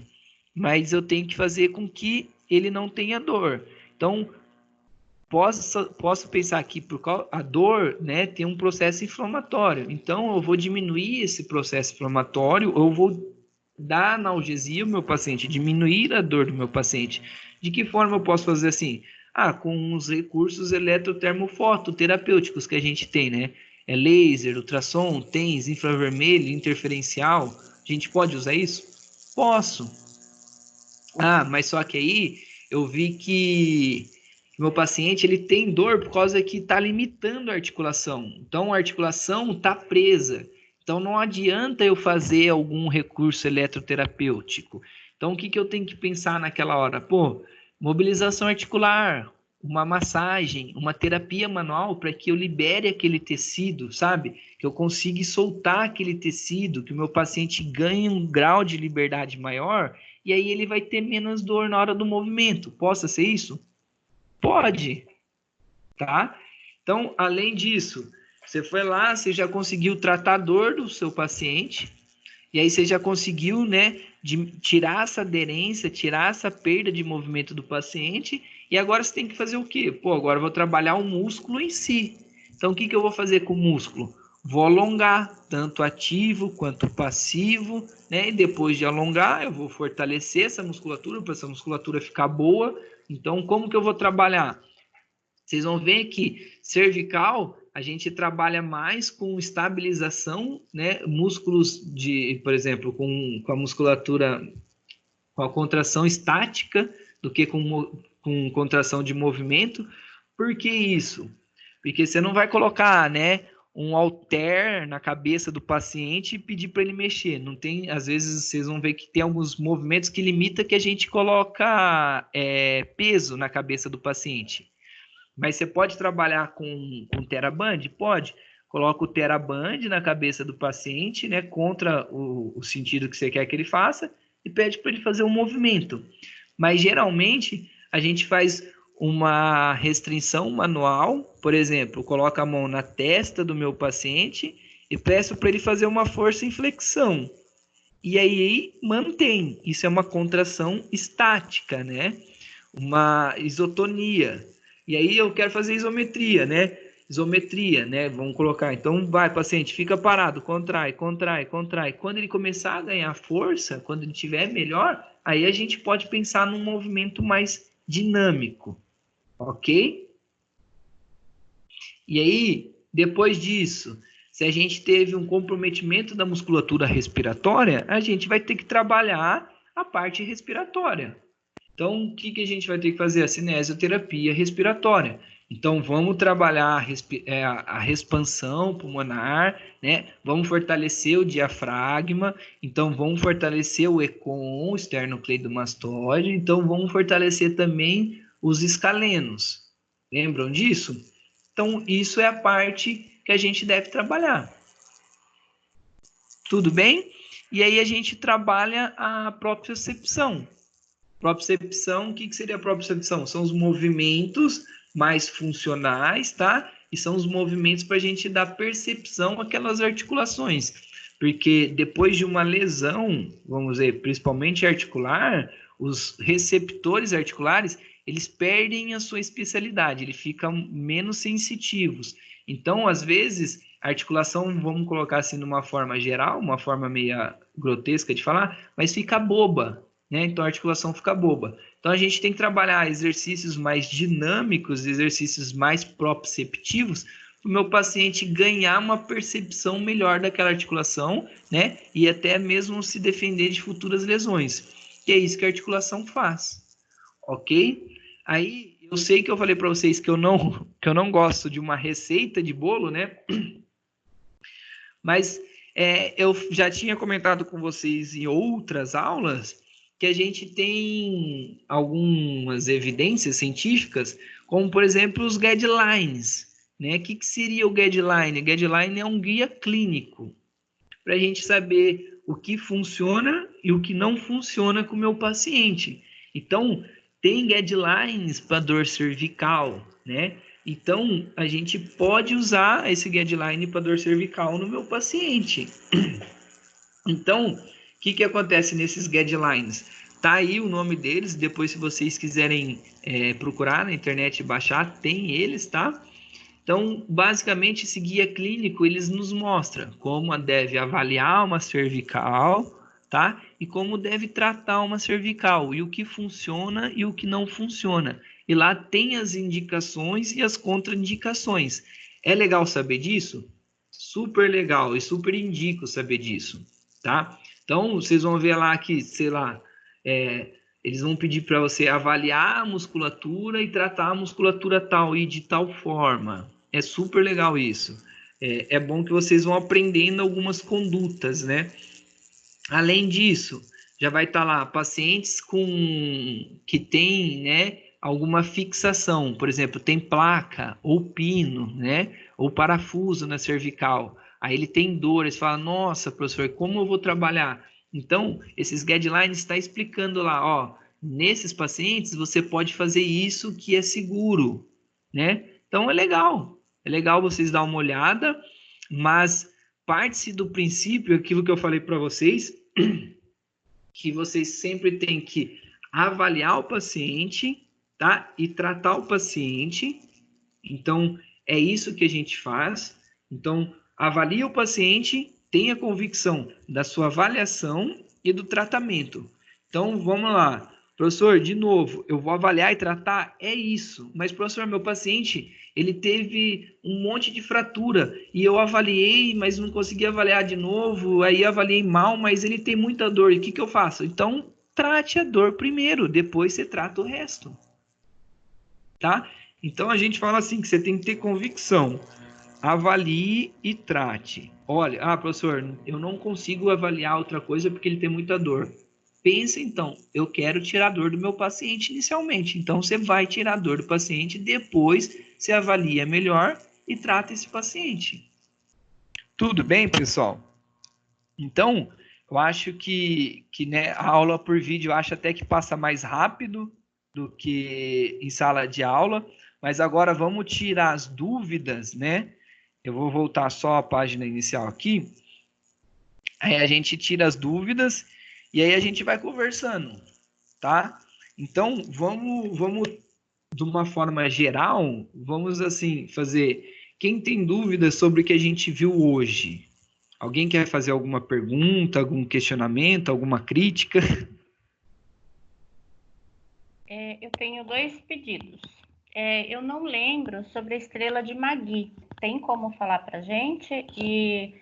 mas eu tenho que fazer com que ele não tenha dor. Então, posso pensar aqui, a dor, né, tem um processo inflamatório. Então, eu vou diminuir esse processo inflamatório, eu vou dar analgesia ao meu paciente, diminuir a dor do meu paciente. De que forma eu posso fazer assim? Ah, com os recursos eletrotermofototerapêuticos que a gente tem, né? É laser, ultrassom, TENS, infravermelho, interferencial. A gente pode usar isso? Posso. Ah, mas só que aí eu vi que meu paciente ele tem dor por causa que está limitando a articulação. Então a articulação está presa. Então não adianta eu fazer algum recurso eletroterapêutico. Então o que eu tenho que pensar naquela hora? Pô, mobilização articular, uma massagem, uma terapia manual para que eu libere aquele tecido, sabe? Que eu consiga soltar aquele tecido, que o meu paciente ganhe um grau de liberdade maior e aí ele vai ter menos dor na hora do movimento. Possa ser isso? Pode, tá? Então, além disso, você foi lá, você já conseguiu tratar a dor do seu paciente, E aí você já conseguiu, né, tirar essa aderência, tirar essa perda de movimento do paciente, e agora você tem que fazer o quê? Pô, agora eu vou trabalhar o músculo em si. Então, o que eu vou fazer com o músculo? Vou alongar, tanto ativo quanto passivo, né? E depois de alongar, eu vou fortalecer essa musculatura, para essa musculatura ficar boa. Então, como que eu vou trabalhar? Vocês vão ver que cervical, a gente trabalha mais com estabilização, né? Músculos de, por exemplo, com a musculatura, com a contração estática, do que com contração de movimento. Por que isso? Porque você não vai colocar, né, um halter na cabeça do paciente e pedir para ele mexer. Não tem, às vezes vocês vão ver que tem alguns movimentos que limita que a gente coloca peso na cabeça do paciente. Mas você pode trabalhar com TheraBand? Pode. Coloca o TheraBand na cabeça do paciente, né, contra o sentido que você quer que ele faça, e pede para ele fazer um movimento. Mas geralmente a gente faz uma restrição manual, por exemplo, coloco a mão na testa do meu paciente e peço para ele fazer uma força em flexão. E aí mantém. Isso é uma contração estática, né? Uma isotonia. E aí eu quero fazer isometria, né? Isometria, né? Vamos colocar. Então, vai, paciente, fica parado, contrai, contrai, contrai. Quando ele começar a ganhar força, quando ele estiver melhor, aí a gente pode pensar num movimento mais dinâmico, ok? E aí, depois disso, se a gente teve um comprometimento da musculatura respiratória, a gente vai ter que trabalhar a parte respiratória. Então, o que a gente vai ter que fazer? A cinesioterapia respiratória. Então, vamos trabalhar a expansão pulmonar, né? Vamos fortalecer o diafragma. Então, vamos fortalecer o ECOM, o esternocleidomastoide. Então, vamos fortalecer também os escalenos. Lembram disso? Então, isso é a parte que a gente deve trabalhar. Tudo bem? E aí a gente trabalha a propriocepção. Propriocepção, o que seria a propriocepção? São os movimentos mais funcionais, tá? E são os movimentos para a gente dar percepção àquelas articulações. Porque depois de uma lesão, vamos dizer, principalmente articular, os receptores articulares, eles perdem a sua especialidade, eles ficam menos sensitivos. Então, às vezes, a articulação, vamos colocar assim numa forma geral, uma forma meio grotesca de falar, mas fica boba, né? Então a articulação fica boba. Então a gente tem que trabalhar exercícios mais dinâmicos, exercícios mais proprioceptivos, para o meu paciente ganhar uma percepção melhor daquela articulação, né? E até mesmo se defender de futuras lesões. E é isso que a articulação faz, ok? Aí eu sei que eu falei para vocês que eu não gosto de uma receita de bolo, né? Mas eu já tinha comentado com vocês em outras aulas que a gente tem algumas evidências científicas, como, por exemplo, os guidelines, né? O que seria o guideline? O guideline é um guia clínico para a gente saber o que funciona e o que não funciona com o meu paciente. Então, tem guidelines para dor cervical, né? Então, a gente pode usar esse guideline para dor cervical no meu paciente. Então, o que acontece nesses guidelines? Tá aí o nome deles, depois se vocês quiserem procurar na internet e baixar, tem eles, tá? Então, basicamente, esse guia clínico, eles nos mostra como deve avaliar uma cervical, tá? E como deve tratar uma cervical, e o que funciona e o que não funciona. E lá tem as indicações e as contraindicações. É legal saber disso? Super legal e super indico saber disso, tá? Então, vocês vão ver lá que, sei lá, eles vão pedir para você avaliar a musculatura e tratar a musculatura tal e de tal forma. É super legal isso. É bom que vocês vão aprendendo algumas condutas, né? Além disso, já vai estar lá pacientes que têm, né, alguma fixação, por exemplo, tem placa ou pino, né, ou parafuso na cervical. Aí ele tem dor, ele fala: nossa, professor, como eu vou trabalhar? Então, esses guidelines está explicando lá, ó, nesses pacientes você pode fazer isso que é seguro, né? Então é legal vocês dar uma olhada, mas parte-se do princípio, aquilo que eu falei para vocês, que vocês sempre têm que avaliar o paciente, tá? E tratar o paciente. Então, é isso que a gente faz. Então, avalie o paciente, tenha convicção da sua avaliação e do tratamento. Então, vamos lá. Professor, de novo, eu vou avaliar e tratar, é isso. Mas, professor, meu paciente, ele teve um monte de fratura e eu avaliei, mas não consegui avaliar de novo, aí avaliei mal, mas ele tem muita dor. E o que que eu faço? Então, trate a dor primeiro, depois você trata o resto. Tá? Então, a gente fala assim, que você tem que ter convicção. Avalie e trate. Olha, professor, eu não consigo avaliar outra coisa porque ele tem muita dor. Pensa então, eu quero tirar a dor do meu paciente inicialmente. Então, você vai tirar a dor do paciente, depois você avalia melhor e trata esse paciente. Tudo bem, pessoal? Então, eu acho que né, a aula por vídeo, eu acho até que passa mais rápido do que em sala de aula. Mas agora vamos tirar as dúvidas, né? Eu vou voltar só à página inicial aqui. Aí a gente tira as dúvidas e aí a gente vai conversando, tá? Então, vamos de uma forma geral, vamos assim fazer. Quem tem dúvidas sobre o que a gente viu hoje? Alguém quer fazer alguma pergunta, algum questionamento, alguma crítica? Eu tenho 2 pedidos. Eu não lembro sobre a estrela de Magui. Tem como falar para gente? E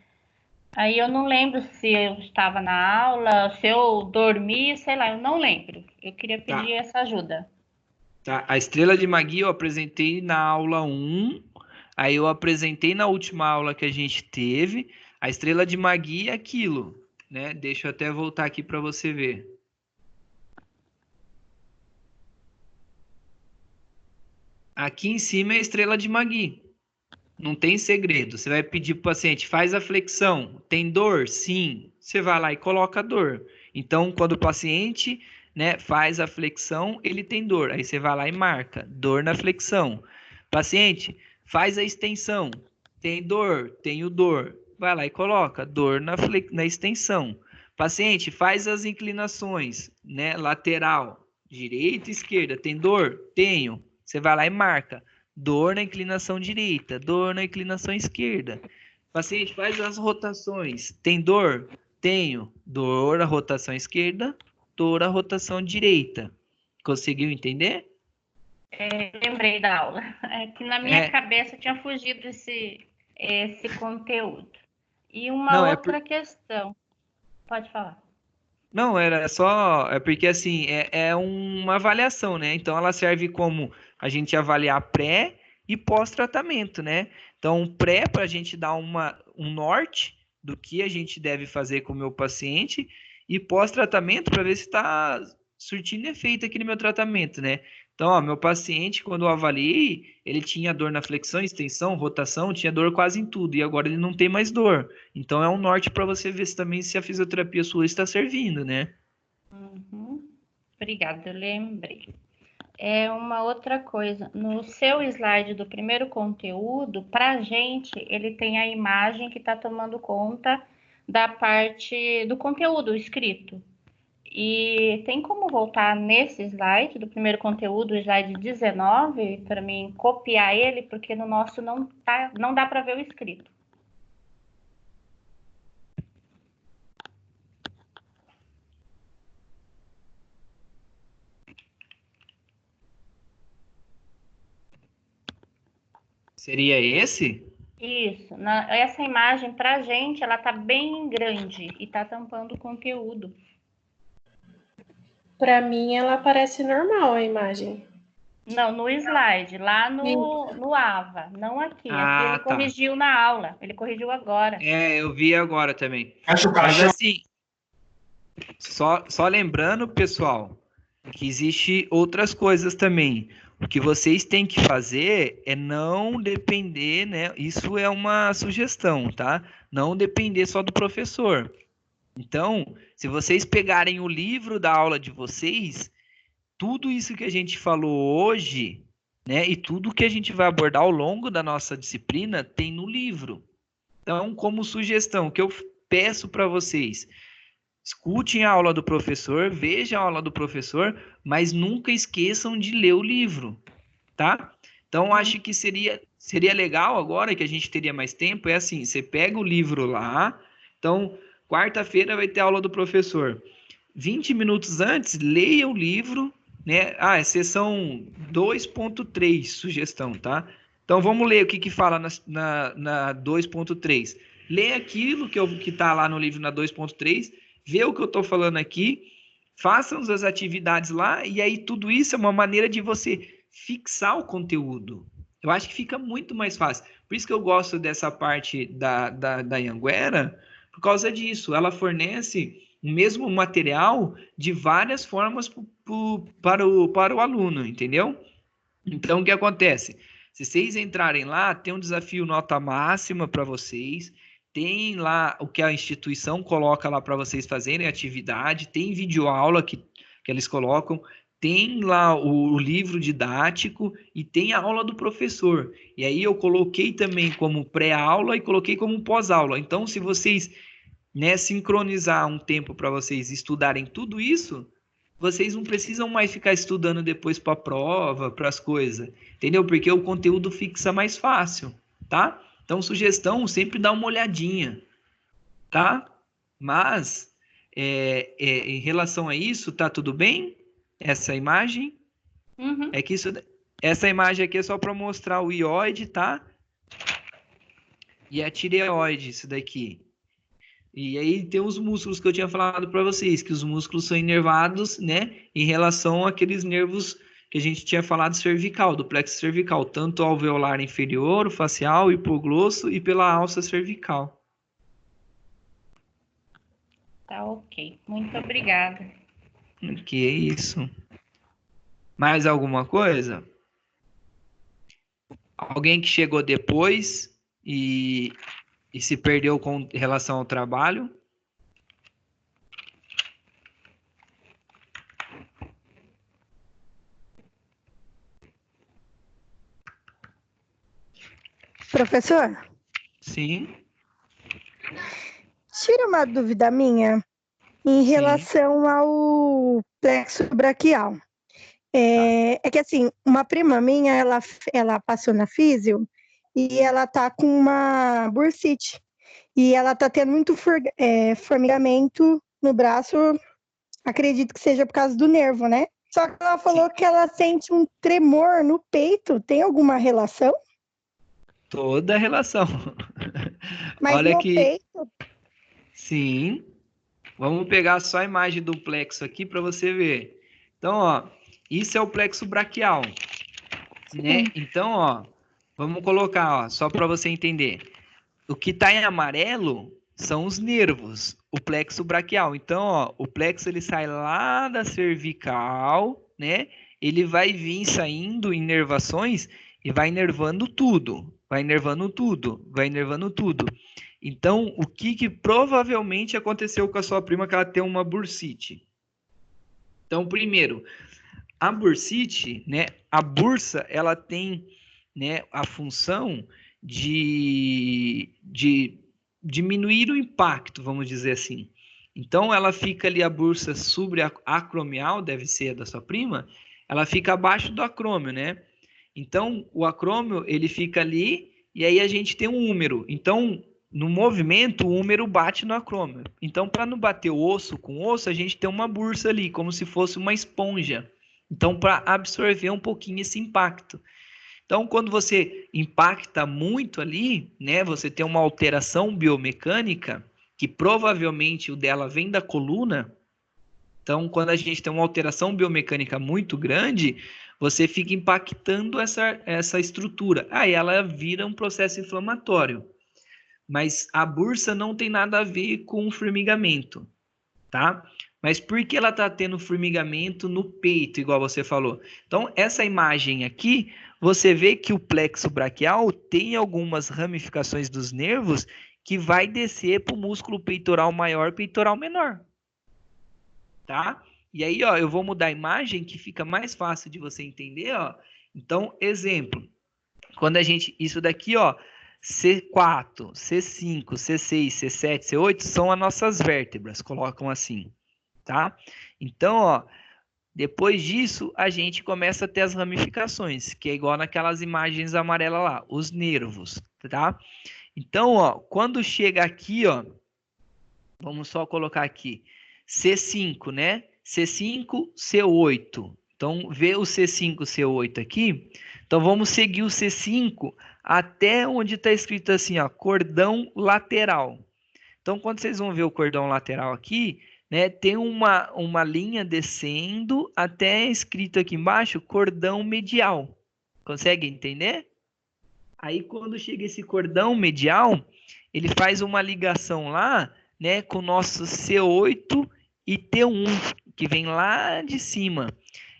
aí eu não lembro se eu estava na aula, se eu dormi, sei lá, eu não lembro. Eu queria pedir essa ajuda. Tá. A estrela de Magui eu apresentei na aula 1, aí eu apresentei na última aula que a gente teve. A estrela de Magui é aquilo, né? Deixa eu até voltar aqui para você ver. Aqui em cima é a estrela de Magui. Não tem segredo. Você vai pedir para o paciente, faz a flexão. Tem dor? Sim. Você vai lá e coloca a dor. Então, quando o paciente, né, faz a flexão, ele tem dor. Aí você vai lá e marca, dor na flexão. Paciente, faz a extensão. Tem dor? Tenho dor. Vai lá e coloca, dor na extensão. Paciente, faz as inclinações, né, lateral, direita e esquerda. Tem dor? Tenho. Você vai lá e marca. Dor na inclinação direita, dor na inclinação esquerda. Paciente, faz as rotações. Tem dor? Tenho. Dor a rotação esquerda, dor a rotação direita. Conseguiu entender? Lembrei da aula. É que na minha É, cabeça tinha fugido esse conteúdo. E uma não, outra questão. Pode falar. não, era só. É porque assim, é uma avaliação, né? Então ela serve como a gente avaliar pré e pós-tratamento, né? Então, pré para a gente dar um norte do que a gente deve fazer com o meu paciente, e pós-tratamento para ver se está surtindo efeito aqui no meu tratamento, né? Então, ó, meu paciente, quando eu avaliei, ele tinha dor na flexão, extensão, rotação, tinha dor quase em tudo, e agora ele não tem mais dor. Então é um norte para você ver se também se a fisioterapia sua está servindo, né? Uhum. Obrigada, eu lembrei. Uma outra coisa, no seu slide do primeiro conteúdo, para a gente, ele tem a imagem que está tomando conta da parte do conteúdo escrito. E tem como voltar nesse slide do primeiro conteúdo, o slide 19, para mim copiar ele, porque no nosso não dá para ver o escrito. Seria esse? Isso, essa imagem para a gente, ela tá bem grande e tá tampando o conteúdo. Para mim, ela parece normal a imagem. Não, no slide, lá no AVA, não aqui. Aqui ele Tá. corrigiu na aula, ele corrigiu agora. Eu vi agora também. Acho o Mas caixão. assim, só lembrando, pessoal, que existe outras coisas também. O que vocês têm que fazer é não depender, né? Isso é uma sugestão, tá? Não depender só do professor. Então, se vocês pegarem o livro da aula de vocês, tudo isso que a gente falou hoje, né? E tudo que a gente vai abordar ao longo da nossa disciplina tem no livro. Então, como sugestão, o que eu peço para vocês, escutem a aula do professor, vejam a aula do professor, mas nunca esqueçam de ler o livro, tá? Então, acho que seria legal agora, que a gente teria mais tempo, é assim, você pega o livro lá, então, quarta-feira vai ter aula do professor. 20 minutos antes, leia o livro, né? Ah, é sessão 2.3, sugestão, tá? Então, vamos ler o que fala na 2.3. Lê aquilo que tá lá no livro na 2.3, vê o que eu tô falando aqui, façam as atividades lá, e aí tudo isso é uma maneira de você fixar o conteúdo. Eu acho que fica muito mais fácil. Por isso que eu gosto dessa parte da Anhanguera, por causa disso. Ela fornece o mesmo material de várias formas para o aluno, entendeu? Então, o que acontece? Se vocês entrarem lá, tem um desafio nota máxima para vocês, tem lá o que a instituição coloca lá para vocês fazerem atividade, tem videoaula que eles colocam, tem lá o livro didático e tem a aula do professor. E aí eu coloquei também como pré-aula e coloquei como pós-aula. Então, se vocês, né, sincronizar um tempo para vocês estudarem tudo isso, vocês não precisam mais ficar estudando depois para a prova, para as coisas, entendeu? Porque o conteúdo fixa mais fácil, tá? Então, sugestão, sempre dá uma olhadinha, tá? Mas, em relação a isso, tá tudo bem? Essa imagem? Uhum. É que essa imagem aqui é só para mostrar o ióide, tá? E a tireoide, isso daqui. E aí tem os músculos que eu tinha falado para vocês, que os músculos são inervados, né, em relação àqueles nervos que a gente tinha falado cervical, do plexo cervical, tanto alveolar inferior, o facial, hipoglosso e pela alça cervical. Tá ok. Muito obrigada. Que é isso. Mais alguma coisa? Alguém que chegou depois e se perdeu com relação ao trabalho? Professor, Sim. tira uma dúvida minha em Sim. relação ao plexo braquial. É que assim, uma prima minha, ela passou na físio e ela tá com uma bursite. E ela tá tendo muito formigamento no braço, acredito que seja por causa do nervo, né? Só que ela falou que ela sente um tremor no peito. Tem alguma relação? Toda a relação. Mas Olha no que... peito? Sim. Vamos pegar só a imagem do plexo aqui para você ver. Então, ó, isso é o plexo braquial, né? Então, ó, vamos colocar, ó, só para você entender. O que está em amarelo são os nervos, o plexo braquial. Então, ó, o plexo ele sai lá da cervical, né? Ele vai vir saindo inervações e vai inervando tudo, vai inervando tudo, vai inervando tudo. Então, o que provavelmente aconteceu com a sua prima que ela tem uma bursite? Então, primeiro, a bursite, né? A bursa, ela tem, né, a função de diminuir o impacto, vamos dizer assim. Então, ela fica ali, a bursa subacromial, deve ser a da sua prima, ela fica abaixo do acrômio, né? Então, o acrômio, ele fica ali, e aí a gente tem um húmero. Então, no movimento, o húmero bate no acrômio. Então, para não bater o osso com osso, a gente tem uma bursa ali, como se fosse uma esponja. Então, para absorver um pouquinho esse impacto. Então, quando você impacta muito ali, né, você tem uma alteração biomecânica, que provavelmente o dela vem da coluna. Então, quando a gente tem uma alteração biomecânica muito grande, você fica impactando essa estrutura. Aí ela vira um processo inflamatório. Mas a bursa não tem nada a ver com o formigamento, tá? Mas por que ela está tendo formigamento no peito, igual você falou? Então, essa imagem aqui, você vê que o plexo braquial tem algumas ramificações dos nervos que vai descer para o músculo peitoral maior, peitoral menor. Tá? E aí, ó, eu vou mudar a imagem que fica mais fácil de você entender, ó. Então, exemplo. Quando a gente... Isso daqui, ó, C4, C5, C6, C7, C8 são as nossas vértebras, colocam assim, tá? Então, ó, depois disso, a gente começa a ter as ramificações, que é igual naquelas imagens amarelas lá, os nervos, tá? Então, ó, quando chega aqui, ó, vamos só colocar aqui, C5, né? C5, C8. Então, vê o C5, C8 aqui. Então, vamos seguir o C5 até onde está escrito assim, ó, cordão lateral. Então, quando vocês vão ver o cordão lateral aqui, né, tem uma linha descendo até escrito aqui embaixo, cordão medial. Consegue entender? Aí, quando chega esse cordão medial, ele faz uma ligação lá, né, com o nosso C8 e T1, que vem lá de cima.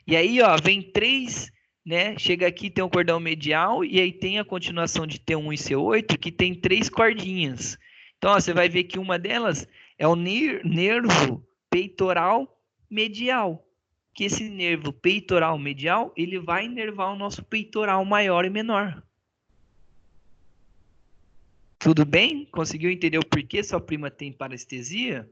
E aí, ó, vem 3, né? Chega aqui, tem o cordão medial, e aí tem a continuação de T1 e C8, que tem 3 cordinhas. Então, ó, você vai ver que uma delas é o nervo peitoral medial. Que esse nervo peitoral medial, ele vai inervar o nosso peitoral maior e menor. Tudo bem? Conseguiu entender o porquê sua prima tem parestesia?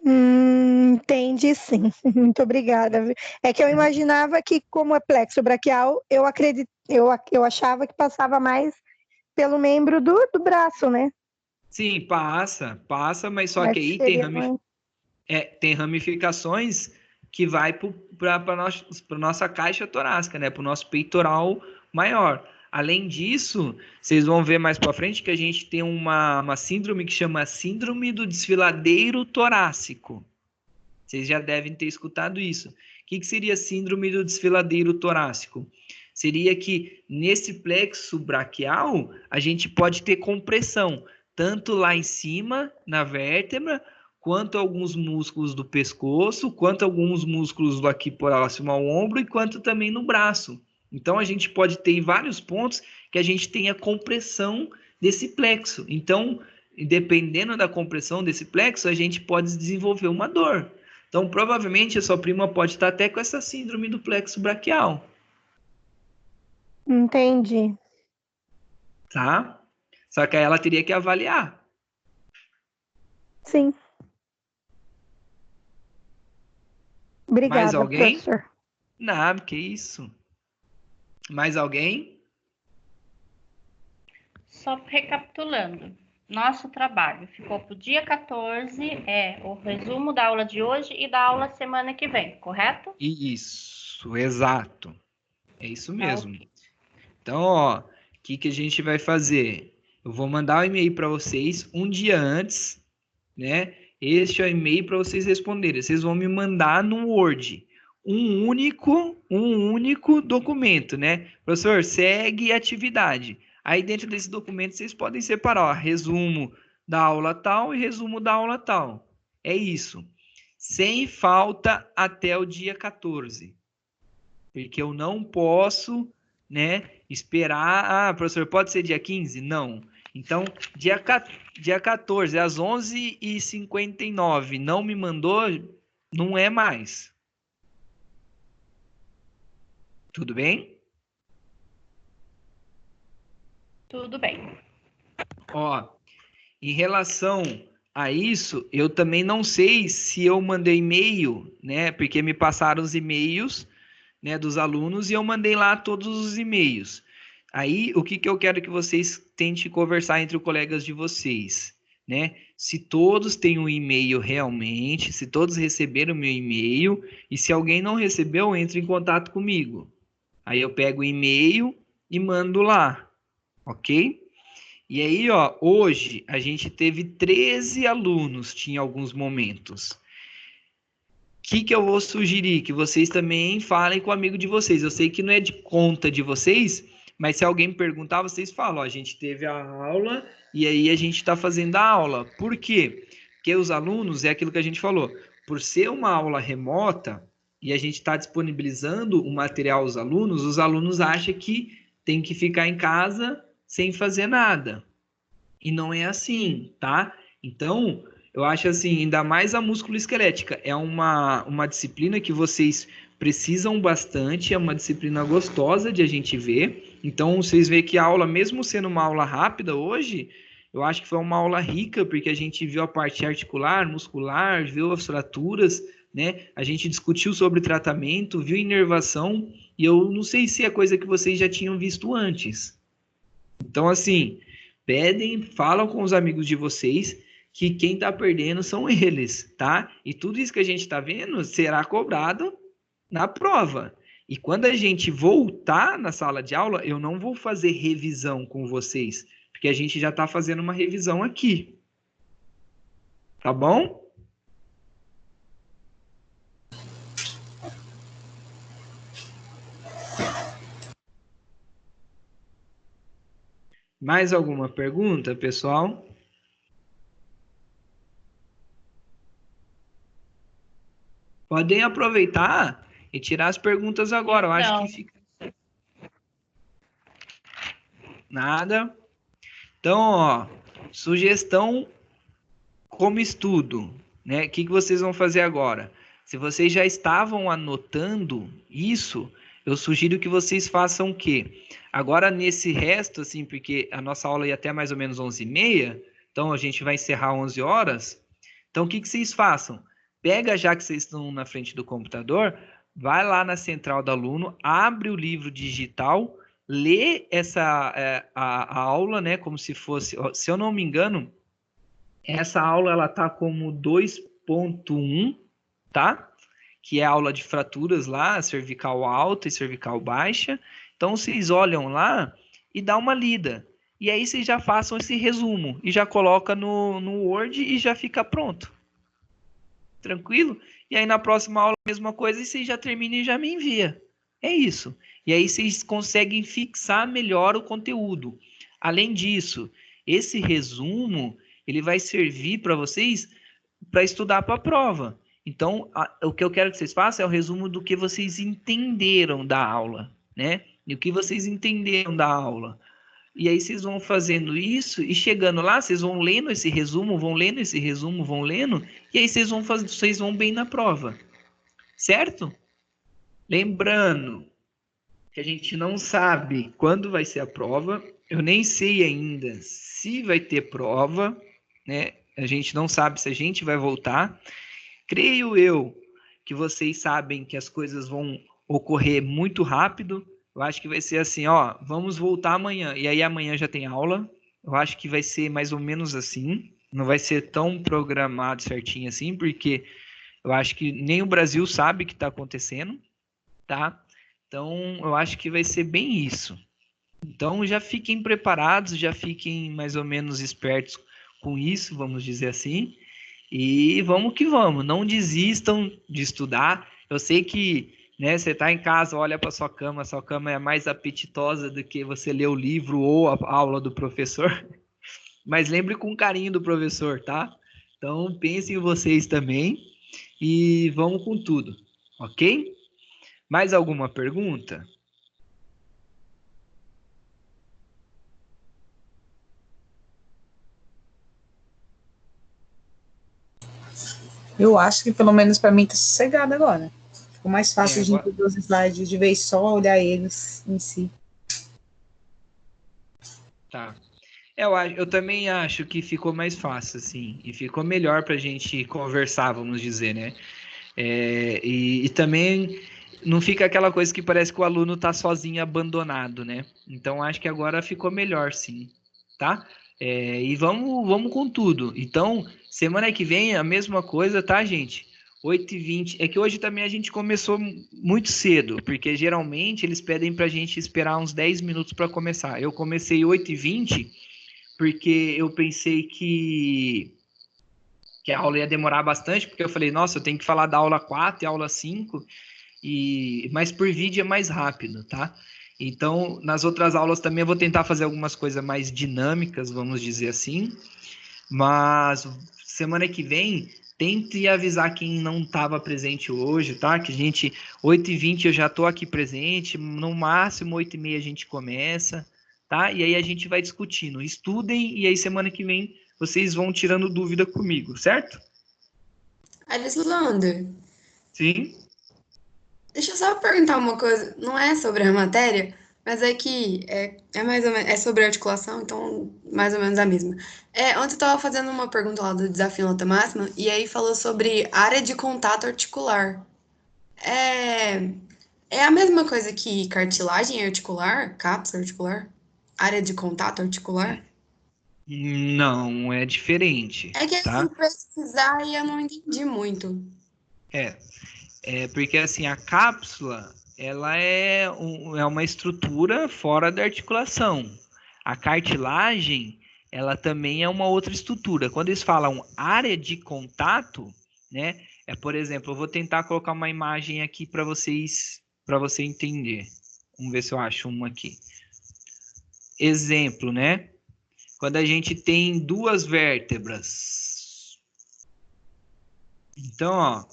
Entendi, sim. Muito obrigada. É que eu imaginava que, como é plexo braquial, eu achava que passava mais pelo membro do braço, né? Sim, passa, mas só Mas que aí seria tem ramificações que vai para a nossa caixa torácica, né? Para o nosso peitoral maior. Além disso, vocês vão ver mais para frente que a gente tem uma síndrome que chama síndrome do desfiladeiro torácico. Vocês já devem ter escutado isso. O que seria síndrome do desfiladeiro torácico? Seria que nesse plexo braquial a gente pode ter compressão, tanto lá em cima, na vértebra, quanto alguns músculos do pescoço, quanto alguns músculos aqui próximo ao ombro e quanto também no braço. Então, a gente pode ter em vários pontos que a gente tenha compressão desse plexo. Então, dependendo da compressão desse plexo, a gente pode desenvolver uma dor. Então, provavelmente, a sua prima pode estar até com essa síndrome do plexo braquial. Entendi. Tá? Só que aí ela teria que avaliar. Sim. Obrigada, Mais alguém? professor. Não, que isso. Mais alguém? Só recapitulando, nosso trabalho ficou para o dia 14, o resumo da aula de hoje e da aula semana que vem, correto? Isso, exato. É isso mesmo. Então, ó, o que a gente vai fazer? Eu vou mandar um e-mail para vocês um dia antes, né? Este é o e-mail para vocês responderem. Vocês vão me mandar no Word um único documento, né? Professor, segue atividade. Aí dentro desse documento vocês podem separar, ó, resumo da aula tal e resumo da aula tal. É isso. Sem falta até o dia 14. Porque eu não posso, né, esperar. Professor, pode ser dia 15? Não. Então, dia 14, às 11h59, não me mandou, não é mais. Tudo bem? Tudo bem. Ó, em relação a isso, eu também não sei se eu mandei e-mail, né? Porque me passaram os e-mails, né, dos alunos e eu mandei lá todos os e-mails. Aí, o que eu quero que vocês tentem conversar entre os colegas de vocês, né? Se todos têm um e-mail realmente, se todos receberam o meu e-mail, e se alguém não recebeu, entre em contato comigo. Aí eu pego o e-mail e mando lá, ok? E aí, ó, hoje a gente teve 13 alunos, tinha alguns momentos. O que eu vou sugerir? Que vocês também falem com o amigo de vocês. Eu sei que não é de conta de vocês, mas se alguém perguntar, vocês falam, ó, a gente teve a aula e aí a gente está fazendo a aula. Por quê? Porque os alunos, é aquilo que a gente falou, por ser uma aula remota e a gente está disponibilizando o material aos alunos, os alunos acham que tem que ficar em casa sem fazer nada. E não é assim, tá? Então, eu acho assim, ainda mais a músculo-esquelética, é uma disciplina que vocês precisam bastante, é uma disciplina gostosa de a gente ver, Então, vocês veem que a aula, mesmo sendo uma aula rápida hoje, eu acho que foi uma aula rica, porque a gente viu a parte articular, muscular, viu as fraturas, né? A gente discutiu sobre tratamento, viu inervação, e eu não sei se é coisa que vocês já tinham visto antes. Então, assim, falam com os amigos de vocês que quem está perdendo são eles, tá? E tudo isso que a gente está vendo será cobrado na prova. E quando a gente voltar na sala de aula, eu não vou fazer revisão com vocês, porque a gente já está fazendo uma revisão aqui. Tá bom? Mais alguma pergunta, pessoal? Podem aproveitar e tirar as perguntas agora. Eu acho que fica... Nada. Então, ó, sugestão como estudo, né? O que vocês vão fazer agora? Se vocês já estavam anotando isso, eu sugiro que vocês façam o quê? Agora, nesse resto, assim, porque a nossa aula ia até mais ou menos 11h30, então a gente vai encerrar 11 horas. Então, o que vocês façam? Pega, já que vocês estão na frente do computador, vai lá na central do aluno, abre o livro digital, lê a aula, né? Como se fosse, se eu não me engano, essa aula ela tá como 2.1, tá? Que é a aula de fraturas lá, cervical alta e cervical baixa. Então, vocês olham lá e dá uma lida. E aí, vocês já façam esse resumo e já coloca no Word e já fica pronto. Tranquilo? E aí, na próxima aula, a mesma coisa, e vocês já terminam e já me envia. É isso. E aí, vocês conseguem fixar melhor o conteúdo. Além disso, esse resumo, ele vai servir para vocês para estudar para a prova. Então, o que eu quero que vocês façam é o resumo do que vocês entenderam da aula, né? E o que vocês entenderam da aula. E aí vocês vão fazendo isso e chegando lá, vocês vão lendo esse resumo, vão lendo esse resumo, vão lendo, e aí vocês vão bem na prova. Certo? Lembrando que a gente não sabe quando vai ser a prova, eu nem sei ainda se vai ter prova, né? A gente não sabe se a gente vai voltar. Creio eu que vocês sabem que as coisas vão ocorrer muito rápido. Eu acho que vai ser assim, ó, vamos voltar amanhã. E aí amanhã já tem aula. Eu acho que vai ser mais ou menos assim. Não vai ser tão programado certinho assim, porque eu acho que nem o Brasil sabe o que está acontecendo, tá? Então, eu acho que vai ser bem isso. Então, já fiquem preparados, já fiquem mais ou menos espertos com isso, vamos dizer assim. E vamos que vamos, não desistam de estudar. Eu sei que, né, você está em casa, olha para sua cama é mais apetitosa do que você ler o livro ou a aula do professor. Mas lembre com carinho do professor, tá? Então, pensem em vocês também e vamos com tudo, ok? Mais alguma pergunta? Eu acho que pelo menos para mim tá sossegado agora. Ficou mais fácil de agora... entender os slides de vez só, olhar eles em si. Tá. Eu também acho que ficou mais fácil, assim, e ficou melhor para a gente conversar, vamos dizer, né? E também não fica aquela coisa que parece que o aluno está sozinho, abandonado, né? Então, acho que agora ficou melhor, sim, tá? E vamos com tudo. Então, semana que vem a mesma coisa, tá, gente? 8h20. É que hoje também a gente começou muito cedo, porque geralmente eles pedem para a gente esperar uns 10 minutos para começar. Eu comecei 8h20, porque eu pensei que a aula ia demorar bastante, porque eu falei, nossa, eu tenho que falar da aula 4 e aula 5, mas por vídeo é mais rápido, tá? Então, nas outras aulas também eu vou tentar fazer algumas coisas mais dinâmicas, vamos dizer assim, mas semana que vem, tente avisar quem não estava presente hoje, tá? Que a gente, 8h20 eu já estou aqui presente, no máximo 8h30 a gente começa, tá? E aí a gente vai discutindo. Estudem e aí semana que vem vocês vão tirando dúvida comigo, certo? Alislander, Sim. deixa eu só perguntar uma coisa. Não é sobre a matéria, Mas é que é mais ou menos, é sobre articulação, então mais ou menos a mesma. Ontem eu estava fazendo uma pergunta lá do desafio nota máxima, e aí falou sobre área de contato articular. É, é a mesma coisa que cartilagem articular, cápsula articular? Área de contato articular? Não, é diferente, É que eu fui tá? pesquisar e eu não entendi muito. É, é porque assim, a cápsula, ela é uma estrutura fora da articulação. A cartilagem, ela também é uma outra estrutura. Quando eles falam área de contato, né? Por exemplo, eu vou tentar colocar uma imagem aqui para você entender. Vamos ver se eu acho uma aqui. Exemplo, né? Quando a gente tem duas vértebras. Então, ó,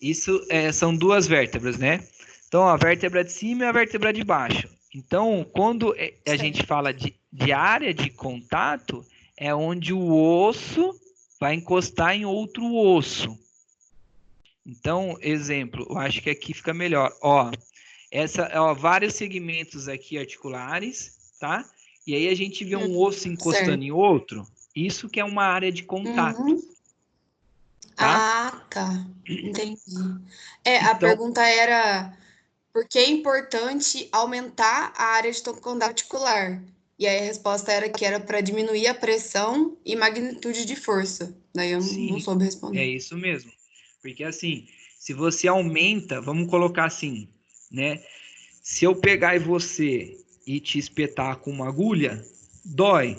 isso são duas vértebras, né? Então, a vértebra de cima e a vértebra de baixo. Então, quando a gente fala de área de contato, é onde o osso vai encostar em outro osso. Então, exemplo, eu acho que aqui fica melhor. Ó, vários segmentos aqui articulares, tá? E aí a gente vê um osso encostando Certo. em outro. Isso que é uma área de contato, Uhum. tá? Ah, tá. Entendi. A Então, pergunta era por que é importante aumentar a área de contato articular? E aí a resposta era que era para diminuir a pressão e magnitude de força. Daí eu não sim, soube é responder. isso mesmo. Porque assim, se você aumenta, vamos colocar assim, né? Se eu pegar você e te espetar com uma agulha, dói.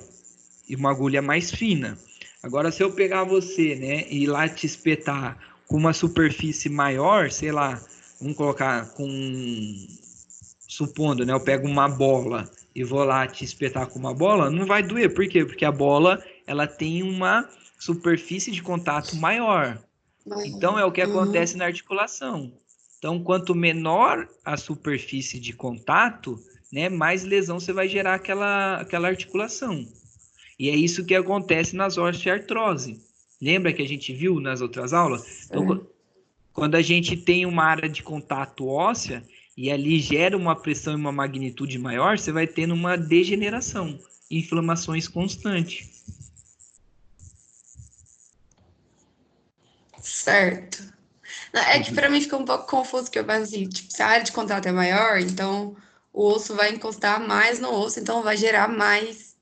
E uma agulha mais fina. Agora, se eu pegar você, né, e ir lá te espetar com uma superfície maior, sei lá, vamos colocar com, supondo, né, eu pego uma bola e vou lá te espetar com uma bola, não vai doer. Por quê? Porque a bola, ela tem uma superfície de contato maior. Então, é o que Uhum. acontece na articulação. Então, quanto menor a superfície de contato, né, mais lesão você vai gerar aquela articulação. E é isso que acontece nas osteoartrose. Lembra que a gente viu nas outras aulas? Então, quando a gente tem uma área de contato óssea e ali gera uma pressão e uma magnitude maior, você vai tendo uma degeneração, inflamações constantes. Certo. Não, é que para mim fica um pouco confuso, que eu penso assim, tipo, se a área de contato é maior, então o osso vai encostar mais no osso, então vai gerar mais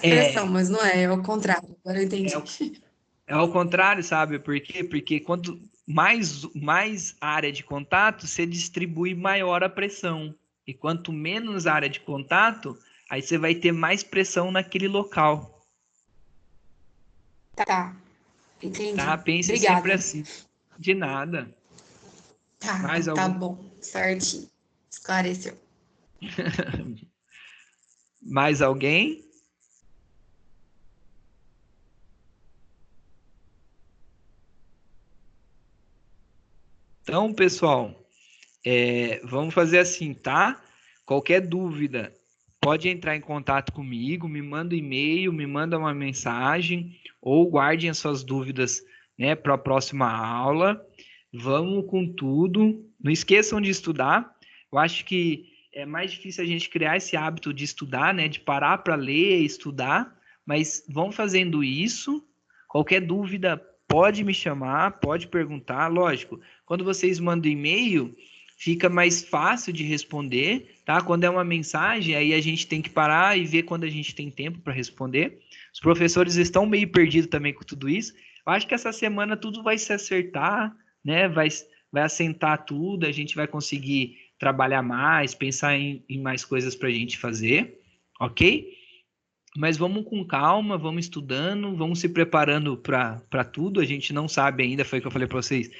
pressão, É, mas não é o contrário. Agora eu é, entendi. é ao contrário, sabe? Por quê? Porque quanto mais área de contato, você distribui maior a pressão. E quanto menos área de contato, aí você vai ter mais pressão naquele local. Tá, Tá? entendi. Pense sempre Obrigada. assim. De nada. Tá, Mais tá algum, bom. Certinho. Esclareceu. mais alguém? Então, pessoal, vamos fazer assim, tá? Qualquer dúvida, pode entrar em contato comigo, me manda um e-mail, me manda uma mensagem, ou guardem as suas dúvidas, né, para a próxima aula. Vamos com tudo. Não esqueçam de estudar. Eu acho que é mais difícil a gente criar esse hábito de estudar, né, de parar para ler e estudar, mas vão fazendo isso. Qualquer dúvida, pode me chamar, pode perguntar. Lógico, quando vocês mandam e-mail, fica mais fácil de responder, tá? Quando é uma mensagem, aí a gente tem que parar e ver quando a gente tem tempo para responder. Os professores estão meio perdidos também com tudo isso. Eu acho que essa semana tudo vai se acertar, né? Vai assentar tudo, a gente vai conseguir trabalhar mais, pensar em mais coisas para a gente fazer, ok? Mas vamos com calma, vamos estudando, vamos se preparando para tudo. A gente não sabe ainda, foi o que eu falei para vocês.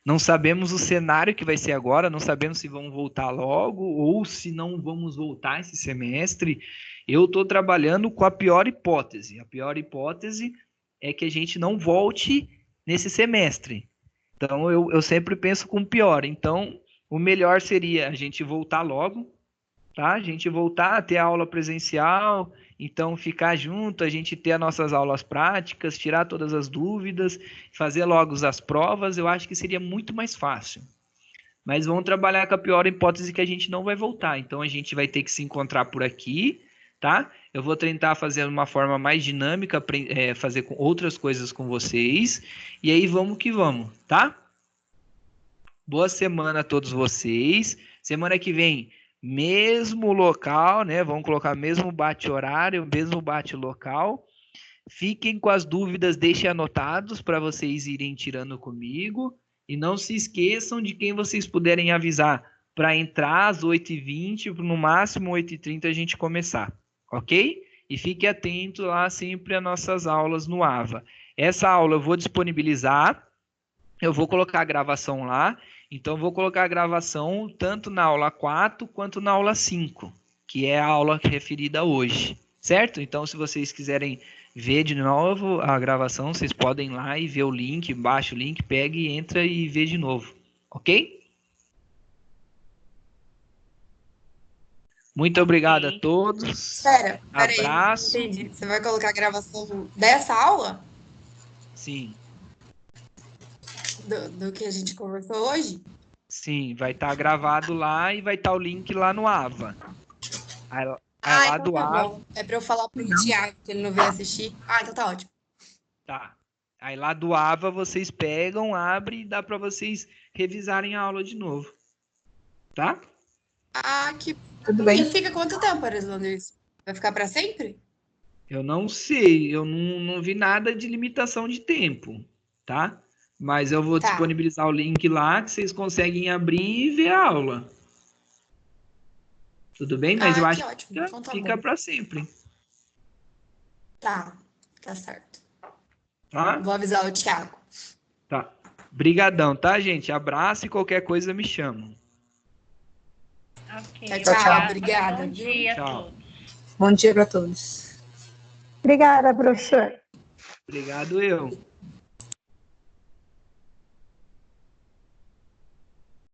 Não sabemos o cenário que vai ser agora, não sabemos se vamos voltar logo ou se não vamos voltar esse semestre. Eu estou trabalhando com a pior hipótese. A pior hipótese é que a gente não volte nesse semestre. Então, eu sempre penso com o pior. Então, o melhor seria a gente voltar logo, tá? A gente voltar a ter a aula presencial, então ficar junto, a gente ter as nossas aulas práticas, tirar todas as dúvidas, fazer logo as provas, eu acho que seria muito mais fácil. mas vamos trabalhar com a pior hipótese que a gente não vai voltar. Então a gente vai ter que se encontrar por aqui, tá? Eu vou tentar fazer uma forma mais dinâmica, fazer com outras coisas com vocês. E aí vamos que vamos, tá? Boa semana a todos vocês. Semana que vem, mesmo local, né? Vamos colocar mesmo bate-horário, mesmo bate-local. Fiquem com as dúvidas, deixem anotados para vocês irem tirando comigo. E não se esqueçam de quem vocês puderem avisar para entrar às 8h20, no máximo 8h30 a gente começar, ok? E fique atento lá sempre às nossas aulas no AVA. Essa aula eu vou disponibilizar, eu vou colocar a gravação lá, então eu vou colocar a gravação tanto na aula 4 quanto na aula 5, que é a aula referida hoje, certo? Então, se vocês quiserem ver de novo a gravação, vocês podem ir lá e ver o link, baixa o link, pega e entra e vê de novo, ok? Muito obrigado a todos. Espera aí, Abraço. entendi. Você vai colocar a gravação dessa aula? Sim, Do que a gente conversou hoje? sim, vai estar gravado lá e vai estar o link lá no AVA. Aí lá Então do tá AVA, bom. É pra eu falar pro Thiago que ele não veio assistir. Então tá ótimo. tá. Aí lá do AVA vocês pegam, abrem e dá para vocês revisarem a aula de novo. Tá? Que Tudo bem. E fica quanto tempo, Arislander, isso? Vai ficar pra sempre? Eu não sei, eu não vi nada de limitação de tempo, tá? Mas eu vou Tá. disponibilizar o link lá que vocês conseguem abrir e ver a aula. Tudo bem? Mas eu que acho ótimo. que Então tá fica bom. para sempre. Tá certo. Tá? Vou avisar o Thiago. Tá. Brigadão, tá, gente? Abraço e qualquer coisa me chamam. Ok, Tchau, obrigada. Bom dia a Tchau. todos. Bom dia para todos. Obrigada, professor. Obrigado eu.